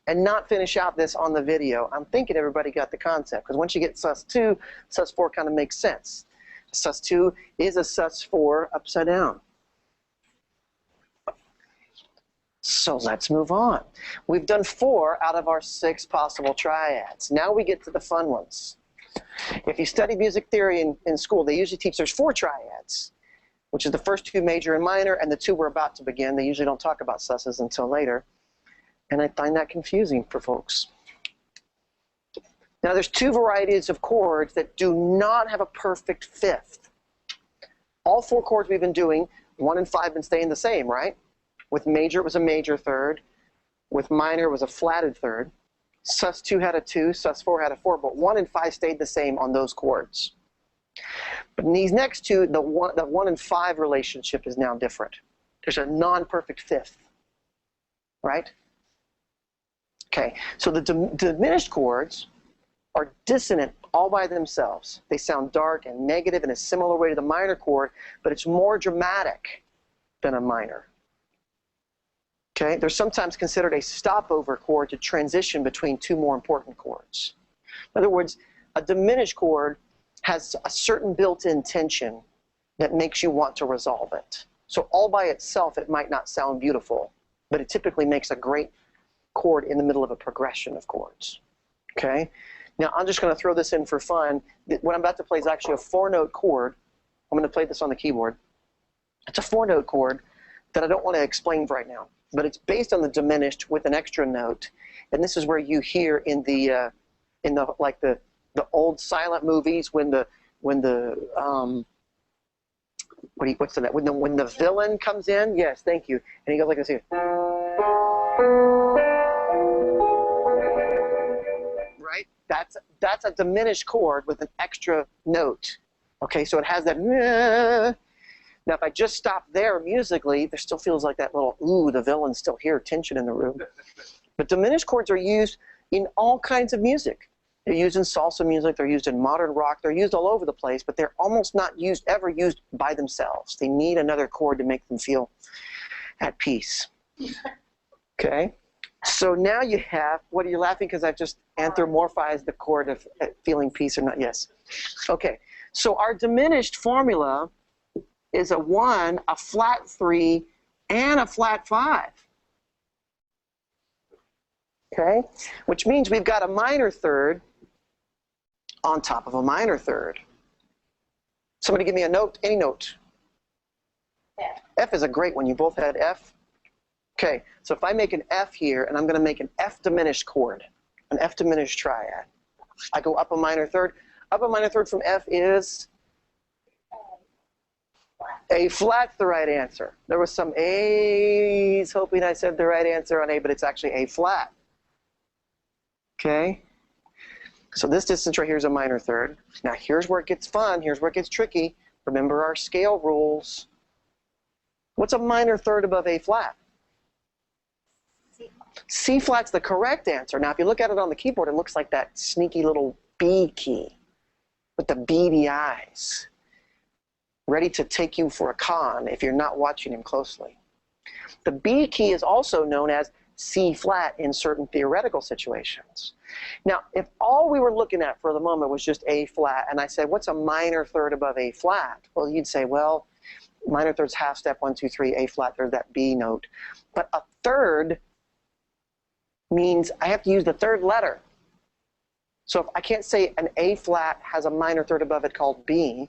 and not finish out this on the video. I'm thinking everybody got the concept, because once you get sus2, sus4 kind of makes sense. sus2 is a sus4 upside down. So let's move on. We've done 4 out of our 6 possible triads. Now we get to the fun ones. If you study music theory in school, they usually teach there's 4 triads, which is the first 2 major and minor, and the 2 we're about to begin. They usually don't talk about sus's until later. And I find that confusing for folks. Now there's 2 varieties of chords that do not have a perfect fifth. All 4 chords we've been doing, 1 and 5 been staying the same, right? With major, it was a major third. With minor, it was a flatted third. sus2 had a 2, sus4 had a 4, but 1 and 5 stayed the same on those chords. But in these next 2, the 1 and 5 relationship is now different. There's a non-perfect fifth, right? Okay, so the diminished chords are dissonant all by themselves. They sound dark and negative in a similar way to the minor chord, but it's more dramatic than a minor. Okay, they're sometimes considered a stopover chord to transition between 2 more important chords. In other words, a diminished chord has a certain built-in tension that makes you want to resolve it. So all by itself, it might not sound beautiful, but it typically makes a great chord in the middle of a progression of chords. Okay? Now, I'm just going to throw this in for fun. What I'm about to play is actually a 4-note chord. I'm going to play this on the keyboard. It's a 4-note chord that I don't want to explain right now, but it's based on the diminished with an extra note. And this is where you hear in the old silent movies when the when the villain comes in. Yes, thank you. And he goes like this here. Right? That's a diminished chord with an extra note. Okay, so it has that. Now, if I just stop there musically, there still feels like that little, ooh, the villain's still here, tension in the room. But diminished chords are used in all kinds of music. They're used in salsa music, they're used in modern rock, they're used all over the place, but they're almost not ever used by themselves. They need another chord to make them feel at peace. Okay? So now you have, what are you laughing? Because I've just anthropomorphized the chord of feeling peace or not. Yes. Okay. So our diminished formula is a 1, a flat 3, and a flat 5. Okay? Which means we've got a minor third on top of a minor third. Somebody give me a note, any note. F. F is a great one. You both had F. Okay, so if I make an F here, and I'm going to make an F diminished chord, an F diminished triad, I go up a minor third. Up a minor third from F is A flat's the right answer. There was some A's hoping I said the right answer on A, but it's actually A flat. Okay? So this distance right here is a minor third. Now here's where it gets fun. Here's where it gets tricky. Remember our scale rules. What's a minor third above A flat? C flat's the correct answer. Now if you look at it on the keyboard, it looks like that sneaky little B key with the beady eyes, ready to take you for a con if you're not watching him closely. The B key is also known as C flat in certain theoretical situations. Now, if all we were looking at for the moment was just A flat, and I said, what's a minor third above A flat? Well, you'd say, well, minor third's half step, 1, 2, 3, A flat, there's that B note. But a third means I have to use the third letter. So if I can't say an A flat has a minor third above it called B,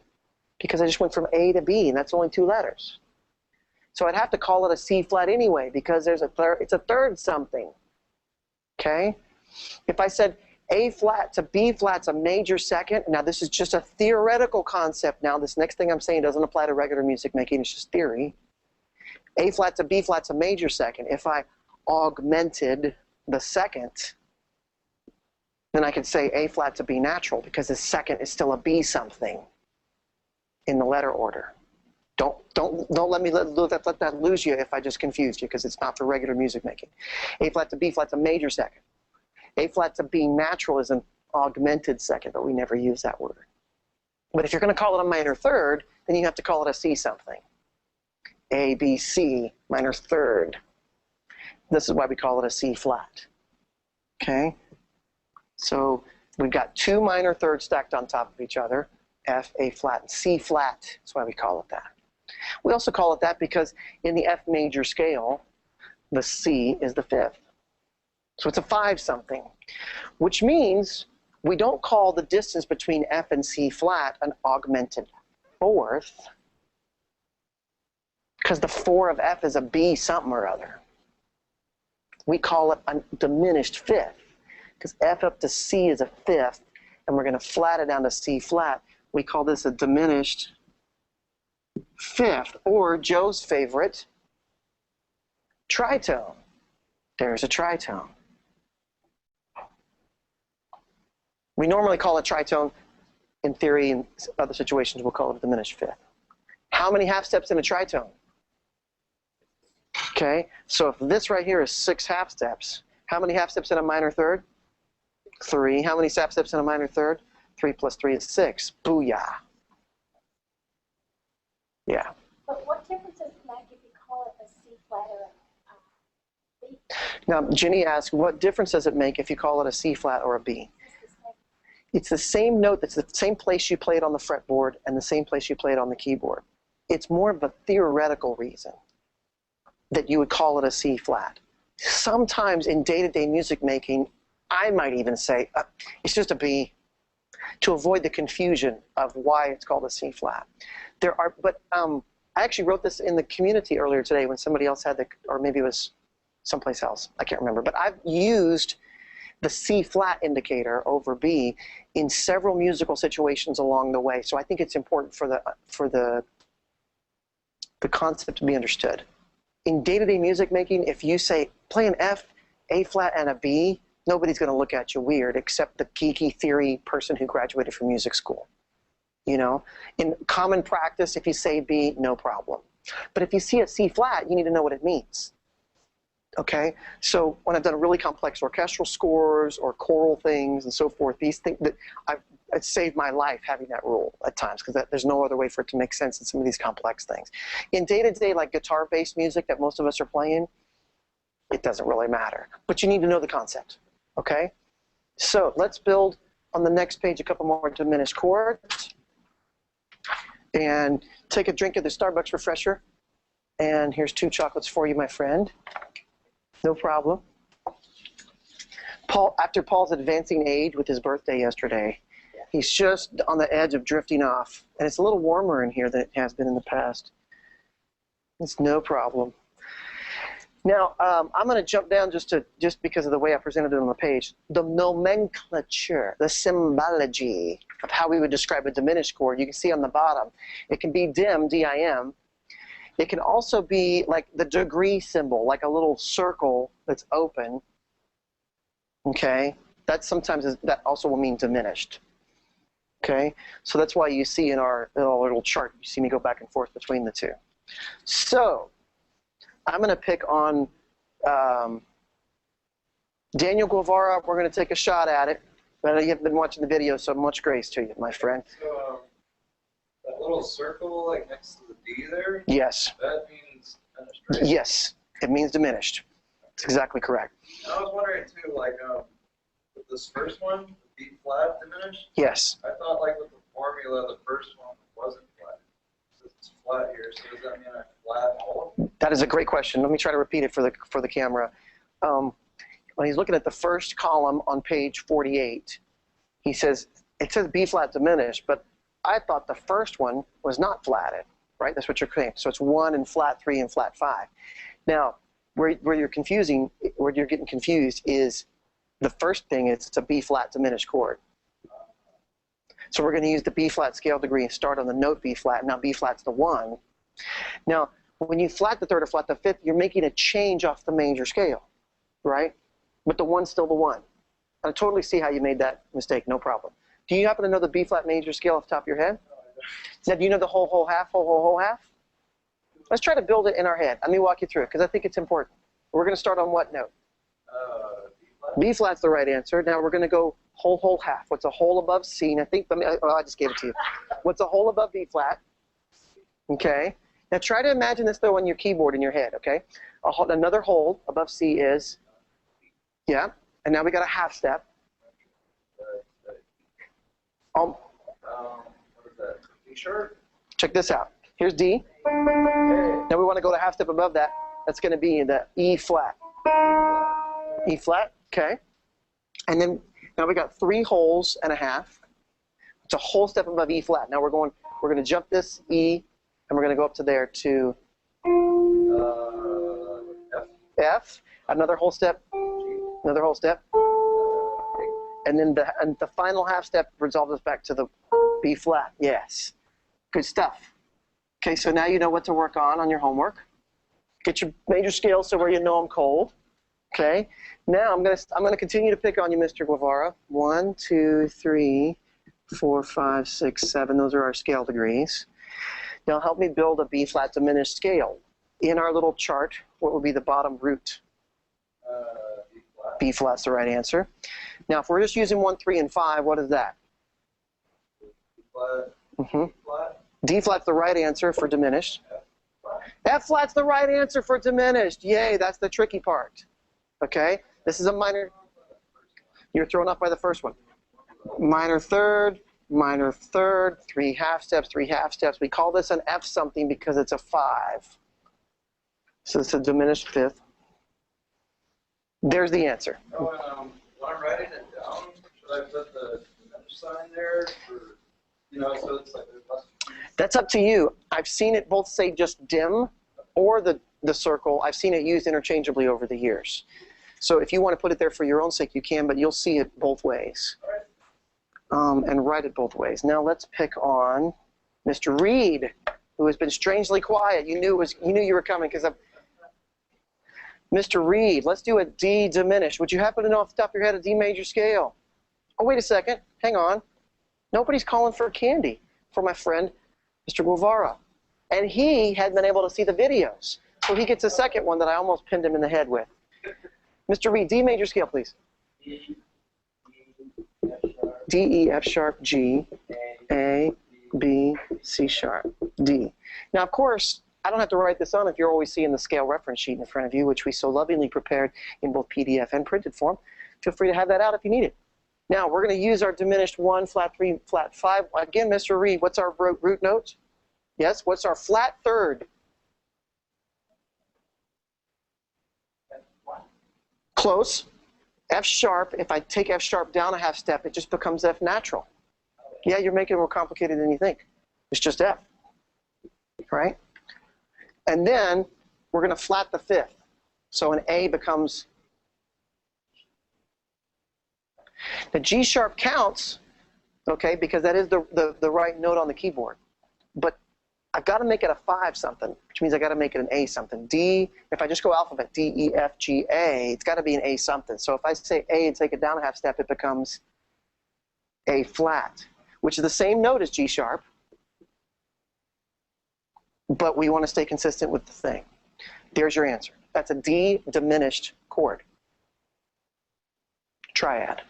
because I just went from A to B, and that's only 2 letters. So I'd have to call it a C flat anyway, because there's a third, it's a third something. Okay? If I said A flat to B flat's a major second, now this is just a theoretical concept now. This next thing I'm saying doesn't apply to regular music making, it's just theory. A flat to B flat's a major second. If I augmented the second, then I could say A flat to B natural, because the second is still a B something in the letter order. Don't let that lose you if I just confused you, because it's not for regular music making. A flat to B flat's a major second. A flat to B natural is an augmented second, but we never use that word. But if you're going to call it a minor third, then you have to call it a C something. A, B, C, minor third. This is why we call it a C flat. Okay? So we've got 2 minor thirds stacked on top of each other, F, A flat, and C flat. That's why we call it that. We also call it that because in the F major scale, the C is the 5th. So it's a 5 something, which means we don't call the distance between F and C flat an augmented 4th, because the 4 of F is a B something or other. We call it a diminished 5th, because F up to C is a 5th, and we're going to flat it down to C flat. We call this a diminished 5th, or Joe's favorite, tritone. There's a tritone. We normally call it tritone. In theory, in other situations, we'll call it a diminished 5th. How many half steps in a tritone? Okay, so if this right here is 6 half steps, how many half steps in a minor third? 3. How many half steps in a minor third? 3 plus 3 is 6. Booyah. Yeah. But what difference does it make if you call it a C flat or a B? Now, Ginny asked, what difference does it make if you call it a C flat or a B? It's the same note, that's the same place you play it on the fretboard and the same place you play it on the keyboard. It's more of a theoretical reason that you would call it a C flat. Sometimes in day-to-day music making, I might even say, it's just a B, to avoid the confusion of why it's called a C flat. There are, but I actually wrote this in the community earlier today when somebody else had the, or maybe it was someplace else, I can't remember, but I've used the C flat indicator over B in several musical situations along the way. So I think it's important for the concept to be understood. In day-to-day music making, if you say play an F, A flat, and a B, nobody's going to look at you weird except the geeky theory person who graduated from music school. You know, in common practice, if you say B, no problem. But if you see a C flat, you need to know what it means. Okay, so when I've done really complex orchestral scores or choral things and so forth, these things that it's saved my life having that rule at times, because there's no other way for it to make sense in some of these complex things. In day-to-day, like guitar-based music that most of us are playing, it doesn't really matter. But you need to know the concept. Okay, so let's build on the next page a couple more diminished chords, and take a drink of the Starbucks refresher. And here's 2 chocolates for you, my friend. No problem. Paul, after Paul's advancing age with his birthday yesterday, he's just on the edge of drifting off. And it's a little warmer in here than it has been in the past. It's no problem. Now, I'm going to jump down just because of the way I presented it on the page. The nomenclature, the symbology of how we would describe a diminished chord, you can see on the bottom. It can be dim, D-I-M. It can also be like the degree symbol, like a little circle that's open. Okay, that also will mean diminished. Okay, so that's why you see in our little chart, you see me go back and forth between the two. So I'm going to pick on Daniel Guevara. We're going to take a shot at it. But you haven't been watching the video, so much grace to you, my friend. So that little circle like next to the D there? Yes. That means diminished, right? Yes, it means diminished. That's exactly correct. I was wondering too, like, with this first one, the B flat diminished, Yes. I thought like with the formula, the first one wasn't flat. It's flat here, so does that mean I flat all of them? That is a great question. Let me try to repeat it for the camera. When he's looking at the first column on page 48, he says, it says B flat diminished, but I thought the first one was not flatted, right? That's what you're saying. So it's 1 and flat 3 and flat 5. Now, where you're getting confused is the first thing is it's a B flat diminished chord. So we're going to use the B flat scale degree and start on the note B flat. Now B flat's the 1. Now, when you flat the 3rd or flat the 5th, you're making a change off the major scale, right? But the 1's still the 1. I totally see how you made that mistake, no problem. Do you happen to know the B flat major scale off the top of your head? Now, do you know the whole half, whole half? Let's try to build it in our head. Let me walk you through it because I think it's important. We're going to start on what note? B flat. B flat's the right answer. Now we're going to go whole half. What's a whole above C? And I think, I just gave it to you. What's a whole above B flat? Okay. Now try to imagine this though on your keyboard in your head, okay? Another whole above C is, yeah. And now we got a half step. What is that? D sharp? Check this out. Here's D. Now we want to go to half step above that. That's going to be the E flat. E flat, okay. And then now we got 3 wholes and a half. It's a whole step above E flat. Now we're going to jump this E and we're going to go up to there to F. Another whole step. Another whole step. And then the final half step resolves us back to the B flat. Yes. Good stuff. Okay, so now you know what to work on your homework. Get your major scales so where you know I'm cold. Okay. Now I'm gonna continue to pick on you, Mr. Guevara. 1, 2, 3, 4, 5, 6, 7. Those are our scale degrees. Now help me build a B flat diminished scale. In our little chart, what would be the bottom root? B flat. B flat's the right answer. Now if we're just using 1, 3, and 5, what is that? B flat. Mm-hmm. B flat. D flat's the right answer for diminished. F flat's the right answer for diminished. Yay, that's the tricky part. Okay, this is a minor. You're thrown off by the first one. Minor third, 3 half steps, 3 half steps. We call this an F something because it's a 5. So it's a diminished 5th. There's the answer. Oh, when I'm writing it down, should I put the diminished sign there? For, so it's like there's less. That's up to you. I've seen it both say just dim or the circle. I've seen it used interchangeably over the years. So if you want to put it there for your own sake, you can, but you'll see it both ways. And write it both ways. Now let's pick on Mr. Reed, who has been strangely quiet. You knew you were coming because of Mr. Reed. Let's do a D diminished. Would you happen to know off the top of your head a D major scale? Oh, wait a second. Hang on. Nobody's calling for candy for my friend, Mr. Guevara. And he had been able to see the videos. So he gets a second one that I almost pinned him in the head with. Mr. Reed, D major scale, please. D, E, F sharp, G, A, B, C sharp, D. Now, of course, I don't have to write this on if you're always seeing the scale reference sheet in front of you, which we so lovingly prepared in both PDF and printed form. Feel free to have that out if you need it. Now, we're going to use our diminished 1, flat 3, flat 5. Again, Mr. Reed, what's our root note? Yes, what's our flat third? Close. F sharp, if I take F sharp down a half step, it just becomes F natural. Yeah, you're making it more complicated than you think. It's just F, right? And then we're going to flat the 5th. So an A becomes, the G sharp counts, okay, because that is the right note on the keyboard. But I've got to make it a 5 something, which means I've got to make it an A something. D, if I just go alphabet, D, E, F, G, A, it's got to be an A something. So if I say A and take it down a half step, it becomes A flat, which is the same note as G sharp, but we want to stay consistent with the thing. There's your answer. That's a D diminished chord. Triad.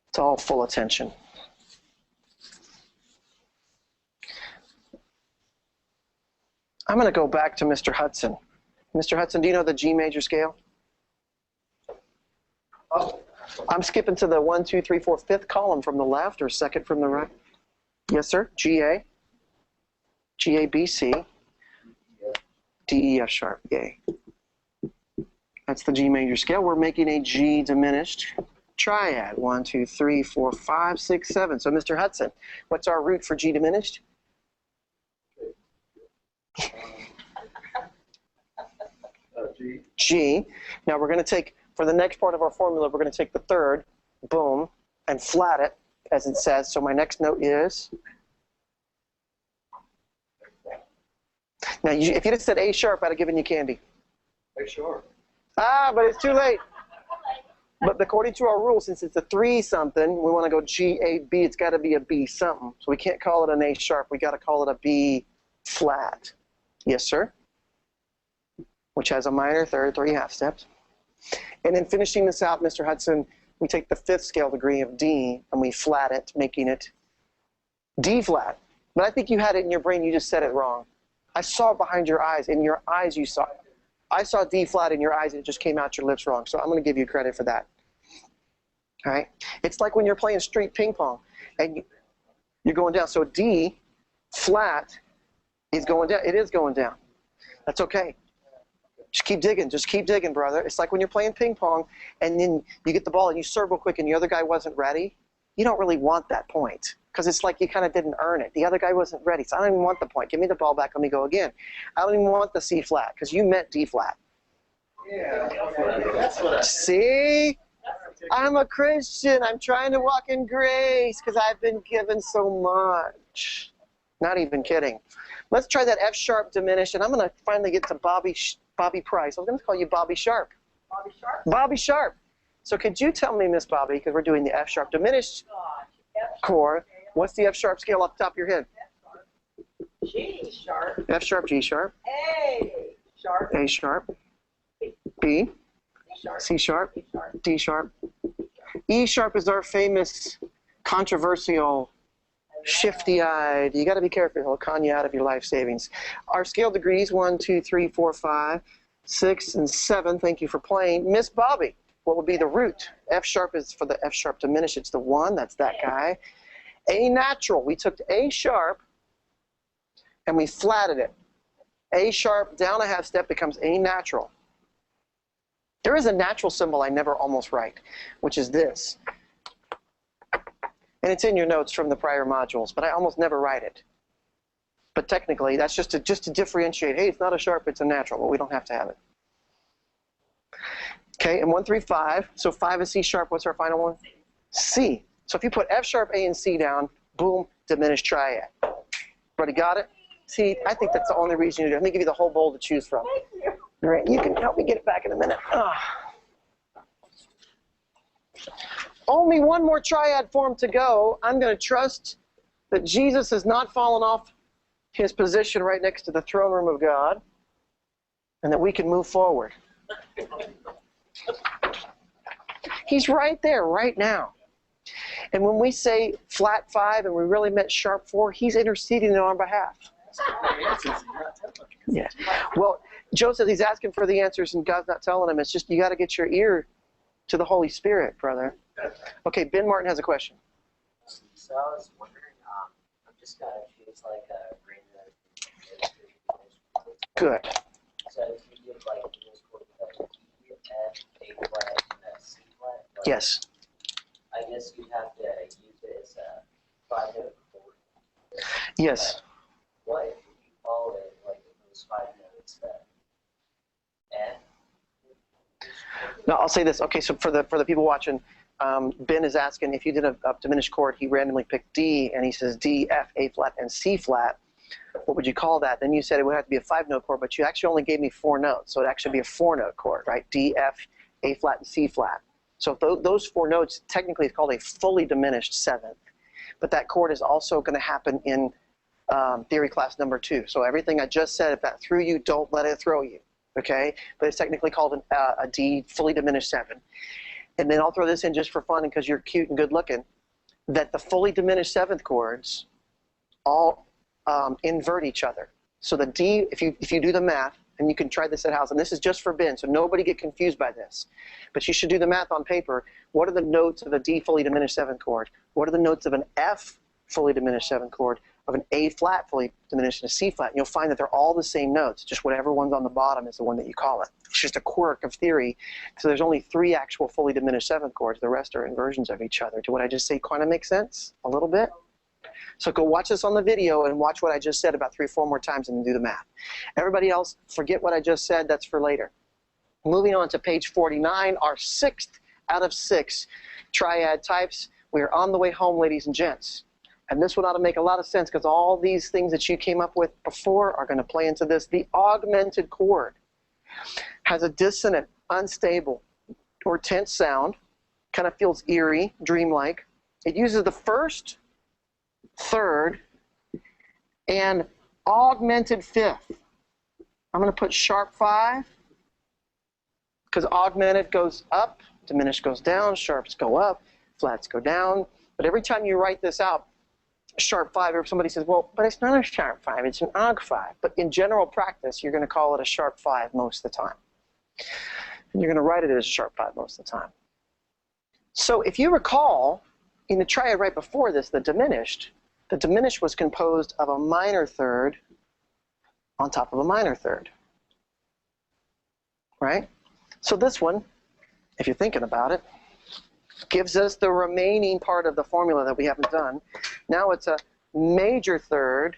It's all full attention. I'm going to go back to Mr. Hudson Mr. Hudson, do you know the G major scale? Oh, I'm skipping to the 1, 2, 3, 4, 5th column from the left or second from the right. Yes, sir. G, A. G, A, B, C. D, E, F sharp. Yay. That's the G major scale. We're making a G diminished triad. 1, 2, 3, 4, 5, 6, 7. So, Mr. Hudson, what's our root for G diminished? G. G. Now we're going to take, for the next part of our formula, we're going to take the third, boom, and flat it, as it says. So my next note is, now if you'd have said A sharp, I'd have given you candy. Hey, sure. Ah, but it's too late. But according to our rule, since it's a 3 something, we want to go G, A, B. It's got to be a B something. So we can't call it an A sharp. We got to call it a B flat. Yes, sir. Which has a minor third, 3 half steps. And then finishing this out, Mr. Hudson, we take the 5th scale degree of D and we flat it, making it D flat. But I think you had it in your brain. You just said it wrong. I saw it behind your eyes. In your eyes, you saw it. I saw D flat in your eyes, and it just came out your lips wrong. So I'm going to give you credit for that. All right? It's like when you're playing street ping pong, and you're going down. So D flat is going down. It is going down. That's okay. Just keep digging. Just keep digging, brother. It's like when you're playing ping pong, and then you get the ball, and you serve real quick, and the other guy wasn't ready. You don't really want that point, because it's like you kind of didn't earn it. The other guy wasn't ready, so I don't even want the point. Give me the ball back. Let me go again. I don't even want the C flat, because you meant D flat. Yeah, that's what I See? I'm a Christian. I'm trying to walk in grace, because I've been given so much. Not even kidding. Let's try that F sharp diminished, and I'm going to finally get to Bobby Price. I was going to call you Bobby Sharp. Bobby Sharp? Bobby Sharp. So could you tell me, Miss Bobby, because we're doing the F sharp diminished chord, what's the F sharp scale off the top of your head? G sharp, F sharp, G sharp, A sharp, A sharp, B, C sharp, C sharp, D sharp. E sharp is our famous controversial shifty-eyed. You got to be careful. He'll con you out of your life savings. Our scale degrees, 1, 2, 3, 4, 5, 6, and 7. Thank you for playing. Miss Bobby, what would be the root? F sharp is for the F sharp diminished. It's the 1. That's that guy. A natural. We took A sharp and we flatted it. A sharp down a half step becomes A natural. There is a natural symbol I never almost write, which is this. And it's in your notes from the prior modules, but I almost never write it. But technically, that's just to differentiate. Hey, it's not a sharp, it's a natural. Well, we don't have to have it. Okay, and 1, 3, 5. So 5 is C sharp. What's our final one? C. So if you put F sharp, A, and C down, boom, diminished triad. Everybody got it? See, I think that's the only reason you do it. Let me give you the whole bowl to choose from. Thank you. All right, you can help me get it back in a minute. Only one more triad form to go. I'm going to trust that Jesus has not fallen off his position right next to the throne room of God, and that we can move forward. He's right there, right now. And when we say flat 5 and we really meant sharp 4, he's interceding on our behalf. Yeah. Well, Joe says he's asking for the answers and God's not telling him. It's just you got to get your ear to the Holy Spirit, brother. Okay, Ben Martin has a question. So I was wondering, I'm just going to choose like a random. Good. So if you give like this chord like E, F, A flat, and a C flat, like, Yes. I guess you'd have to use it as a 5-note chord. Yes. What would you call it, like those 5 notes that F? No, I'll say this. Okay, so for the people watching, Ben is asking if you did a diminished chord, he randomly picked D, and he says D, F, A flat, and C flat. What would you call that? Then you said it would have to be a 5-note chord, but you actually only gave me 4 notes, so it'd actually be a 4-note chord, right? D, F, A flat, and C flat. So those 4 notes technically is called a fully diminished 7th, but that chord is also going to happen in theory class number 2. So everything I just said, if that threw you, don't let it throw you. Okay, but it's technically called a D fully diminished 7. And then I'll throw this in just for fun and because you're cute and good looking, that the fully diminished 7th chords all invert each other. So the D, if you do the math, and you can try this at house, and this is just for Ben, so nobody get confused by this. But you should do the math on paper. What are the notes of a D fully diminished 7th chord? What are the notes of an F fully diminished 7th chord, of an A flat fully diminished, and a C flat? And you'll find that they're all the same notes, just whatever one's on the bottom is the one that you call it. It's just a quirk of theory. So there's only 3 actual fully diminished 7th chords. The rest are inversions of each other. Do what I just say kind of make sense? A little bit? So go watch this on the video and watch what I just said about 3 or 4 more times and do the math. Everybody else, forget what I just said. That's for later. Moving on to page 49, our 6th out of 6 triad types. We are on the way home, ladies and gents. And this one ought to make a lot of sense because all these things that you came up with before are going to play into this. The augmented chord has a dissonant, unstable, or tense sound. Kind of feels eerie, dreamlike. It uses the 1st, 3rd, and augmented 5th. I'm going to put sharp 5 because augmented goes up, diminished goes down, sharps go up, flats go down. But every time you write this out, sharp 5, or somebody says, well, but it's not a sharp 5, it's an aug 5. But in general practice, you're going to call it a sharp 5 most of the time. And you're going to write it as a sharp 5 most of the time. So if you recall, in the triad right before this, the diminished was composed of a minor 3rd on top of a minor 3rd. Right? So this one, if you're thinking about it, gives us the remaining part of the formula that we haven't done. Now it's a major 3rd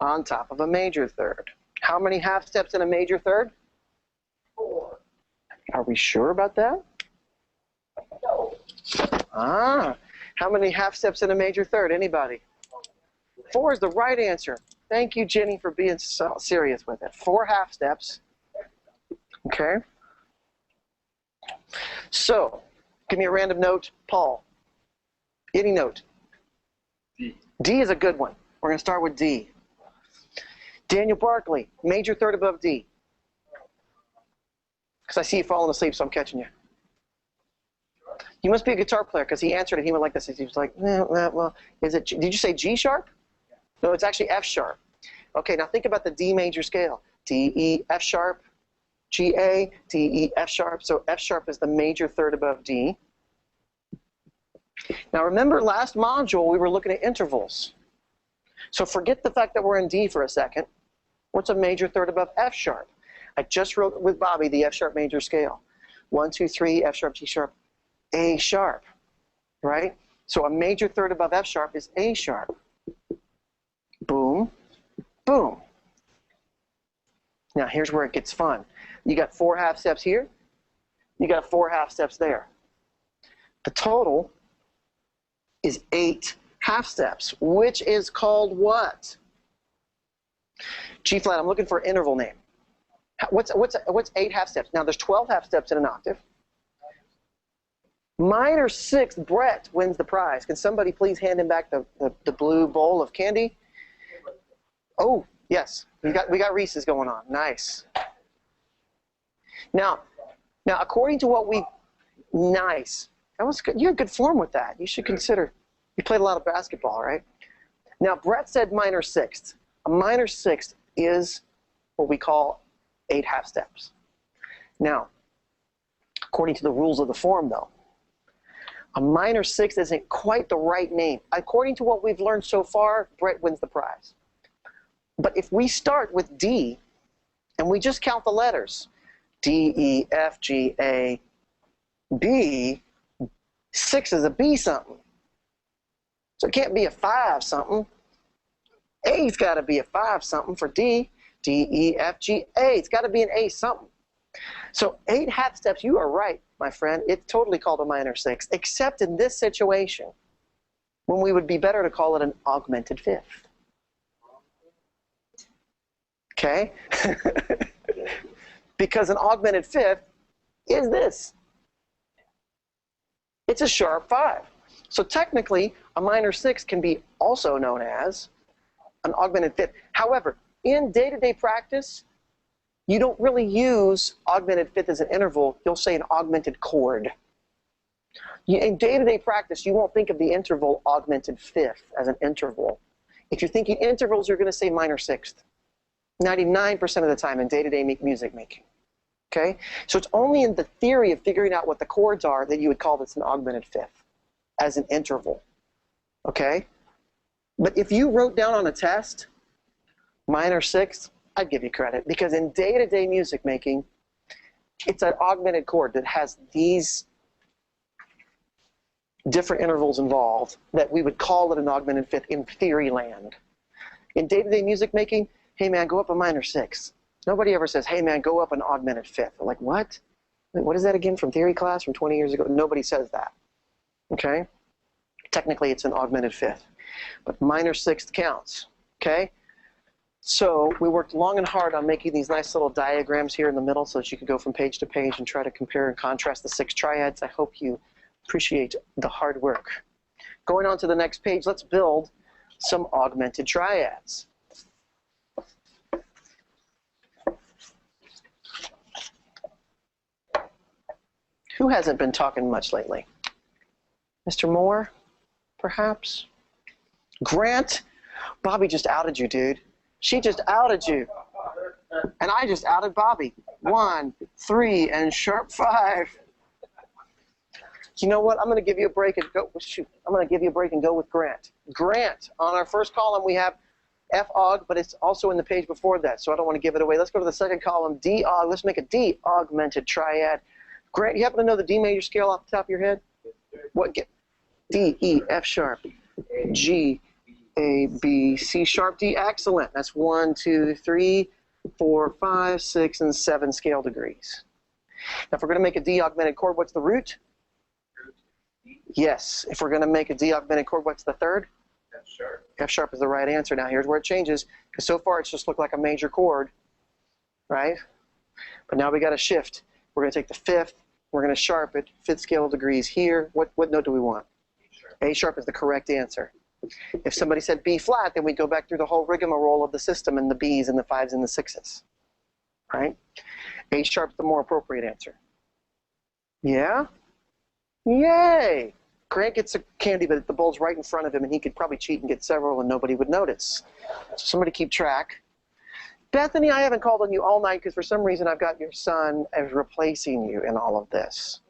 on top of a major 3rd. How many half steps in a major 3rd? 4. Are we sure about that? No. Ah, how many half steps in a major 3rd? Anybody? 4 is the right answer. Thank you, Jenny, for being so serious with it. 4 half steps. Okay. So, give me a random note, Paul. Any note. D. D is a good one. We're going to start with D. Daniel Barkley, major 3rd above D. Because I see you falling asleep, so I'm catching you. You must be a guitar player because he answered it. He went like this. He was like, well, is it? Did you say G sharp? No, it's actually F sharp. Okay, now think about the D major scale. D, E, F sharp, G, A, D, E, F sharp. So F sharp is the major 3rd above D. Now remember last module we were looking at intervals. So forget the fact that we're in D for a second. What's a major 3rd above F sharp? I just wrote with Bobby the F sharp major scale. 1, 2, 3, F sharp, G sharp, A sharp, right? So a major 3rd above F sharp is A sharp. Boom, boom. Now here's where it gets fun. You got 4 half steps here. You got 4 half steps there. The total is 8 half steps, which is called what? G flat, I'm looking for an interval name. What's 8 half steps? Now there's 12 half steps in an octave. Minor 6th, Brett wins the prize. Can somebody please hand him back the blue bowl of candy? Oh, yes. We got Reese's going on. Nice. Now according to what we, nice. That was good. You had good form with that. You should consider. You played a lot of basketball, right? Now Brett said minor 6th. A minor 6th is what we call 8 half steps. Now, according to the rules of the form, though, a minor 6th isn't quite the right name. According to what we've learned so far, Brett wins the prize. But if we start with D, and we just count the letters, D, E, F, G, A, B, 6 is a B something. So it can't be a 5 something. A's got to be a 5 something for D. D, E, F, G, A. It's got to be an A something. So 8 half steps, you are right, my friend. It's totally called a minor 6th, except in this situation, when we would be better to call it an augmented 5th. Okay? Because an augmented 5th is this. It's a sharp 5. So technically, a minor 6th can be also known as an augmented 5th. However, in day-to-day practice, you don't really use augmented 5th as an interval. You'll say an augmented chord. In day-to-day practice, you won't think of the interval augmented 5th as an interval. If you're thinking intervals, you're going to say minor 6th. 99% of the time in day-to-day music making. Okay? So it's only in the theory of figuring out what the chords are that you would call this an augmented fifth as an interval. Okay? But if you wrote down on a test minor sixth, I'd give you credit, because in day-to-day music making, it's an augmented chord that has these different intervals involved that we would call it an augmented fifth in theory land. In day-to-day music making, hey man, go up a minor sixth. Nobody ever says, hey man, go up an augmented fifth. They're like, what? Wait, what is that again from theory class from 20 years ago? Nobody says that. Okay? Technically, it's an augmented fifth. But minor sixth counts. Okay? So we worked long and hard on making these nice little diagrams here in the middle so that you could go from page to page and try to compare and contrast the 6 triads. I hope you appreciate the hard work. Going on to the next page, let's build some augmented triads. Who hasn't been talking much lately? Mr. Moore, perhaps? Grant? Bobby just outed you, dude. She just outed you. And I just outed Bobby. 1, 3, and sharp 5. You know what? I'm going to give you a break and go. Shoot, I'm going to give you a break and go with Grant. Grant. On our first column, we have F-aug, but it's also in the page before that, so I don't want to give it away. Let's go to the second column, D-aug. Let's make a D-augmented triad. Grant, you happen to know the D major scale off the top of your head? What? D, E, F sharp, G, A, B, C sharp, D. Excellent. That's 1, 2, 3, 4, 5, 6, and 7 scale degrees. Now, if we're going to make a D augmented chord, what's the root? Yes. If we're going to make a D augmented chord, what's the third? F sharp. F sharp is the right answer. Now, here's where it changes, because so far it's just looked like a major chord, right? But now we got to shift. We're going to take the fifth. We're going to sharp it. 5th scale degrees here. What note do we want? A sharp is the correct answer. If somebody said B flat, then we'd go back through the whole rigmarole of the system and the B's and the 5s and the 6s. Right? A sharp is the more appropriate answer. Yeah? Yay! Grant gets a candy, but the bowl's right in front of him, and he could probably cheat and get several, and nobody would notice. So somebody keep track. Bethany, I haven't called on you all night because for some reason I've got your son as replacing you in all of this.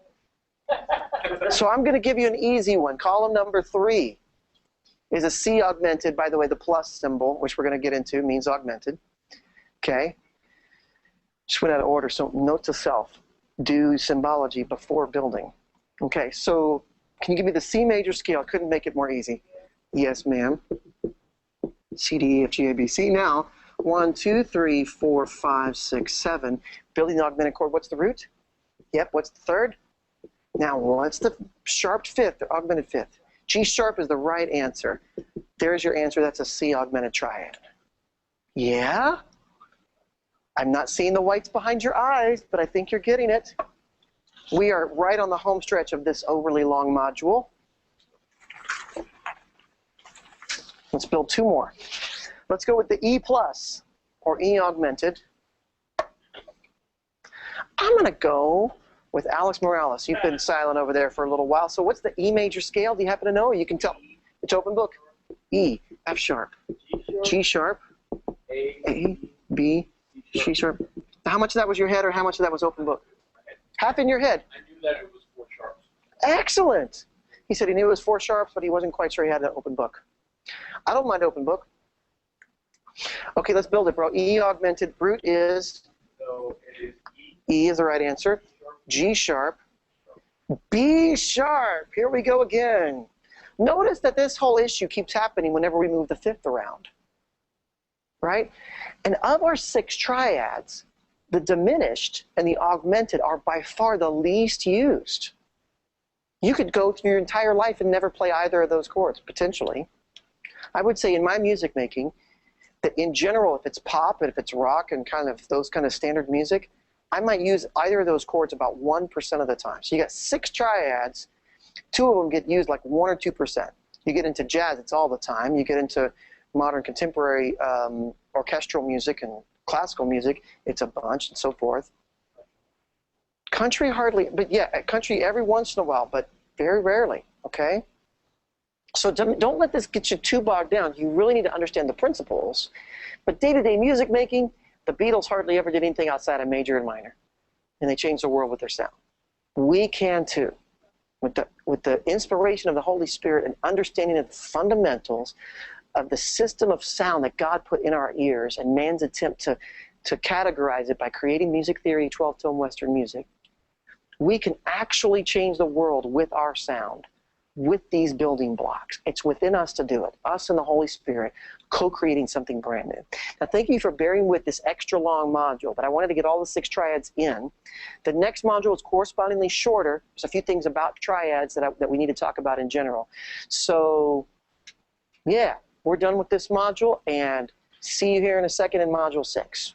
So I'm going to give you an easy one. Column number 3 is a C augmented. By the way, the plus symbol, which we're going to get into, means augmented. Okay? Just went out of order, so note to self. Do symbology before building. Okay, so can you give me the C major scale? I couldn't make it more easy. Yes, ma'am. C, D, E, F, G, A, B, C. Now, 1, 2, 3, 4, 5, 6, 7. Building the augmented chord, what's the root? Yep, what's the third? Now, what's the sharped 5th, the augmented 5th? G sharp is the right answer. There's your answer. That's a C augmented triad. Yeah? I'm not seeing the whites behind your eyes, but I think you're getting it. We are right on the home stretch of this overly long module. Let's build 2 more. Let's go with the E plus, or E augmented. I'm going to go with Alex Morales. You've been silent over there for a little while. So what's the E major scale? Do you happen to know? You can tell. It's open book. E, F sharp, G sharp, A, B, C sharp. How much of that was your head or how much of that was open book? Half in your head. I knew that it was 4 sharps. Excellent. He said he knew it was 4 sharps, but he wasn't quite sure he had an open book. I don't mind open book. Okay, let's build it, bro. E augmented root is? So it is E. E is the right answer. G sharp. B sharp. Here we go again. Notice that this whole issue keeps happening whenever we move the 5th around. Right? And of our 6 triads, the diminished and the augmented are by far the least used. You could go through your entire life and never play either of those chords, potentially. I would say in my music making, that in general, if it's pop and if it's rock and kind of those kind of standard music, I might use either of those chords about 1% of the time. So you got 6 triads, 2 of them get used like 1 or 2%. You get into jazz, it's all the time. You get into modern contemporary orchestral music and classical music, it's a bunch and so forth. Country hardly, but yeah, country every once in a while, but very rarely, okay? So don't let this get you too bogged down. You really need to understand the principles. But day-to-day music making, The Beatles hardly ever did anything outside of major and minor, and they changed the world with their sound. We can too. With the inspiration of the Holy Spirit and understanding of the fundamentals of the system of sound that God put in our ears and man's attempt to categorize it by creating music theory, 12-tone Western music, we can actually change the world with our sound, with these building blocks. It's within us to do it, us and the Holy Spirit co-creating something brand new. Now, thank you for bearing with this extra long module, but I wanted to get all the 6 triads in. The next module is correspondingly shorter. There's a few things about triads that we need to talk about in general. So, yeah, we're done with this module, and see you here in a second in module 6.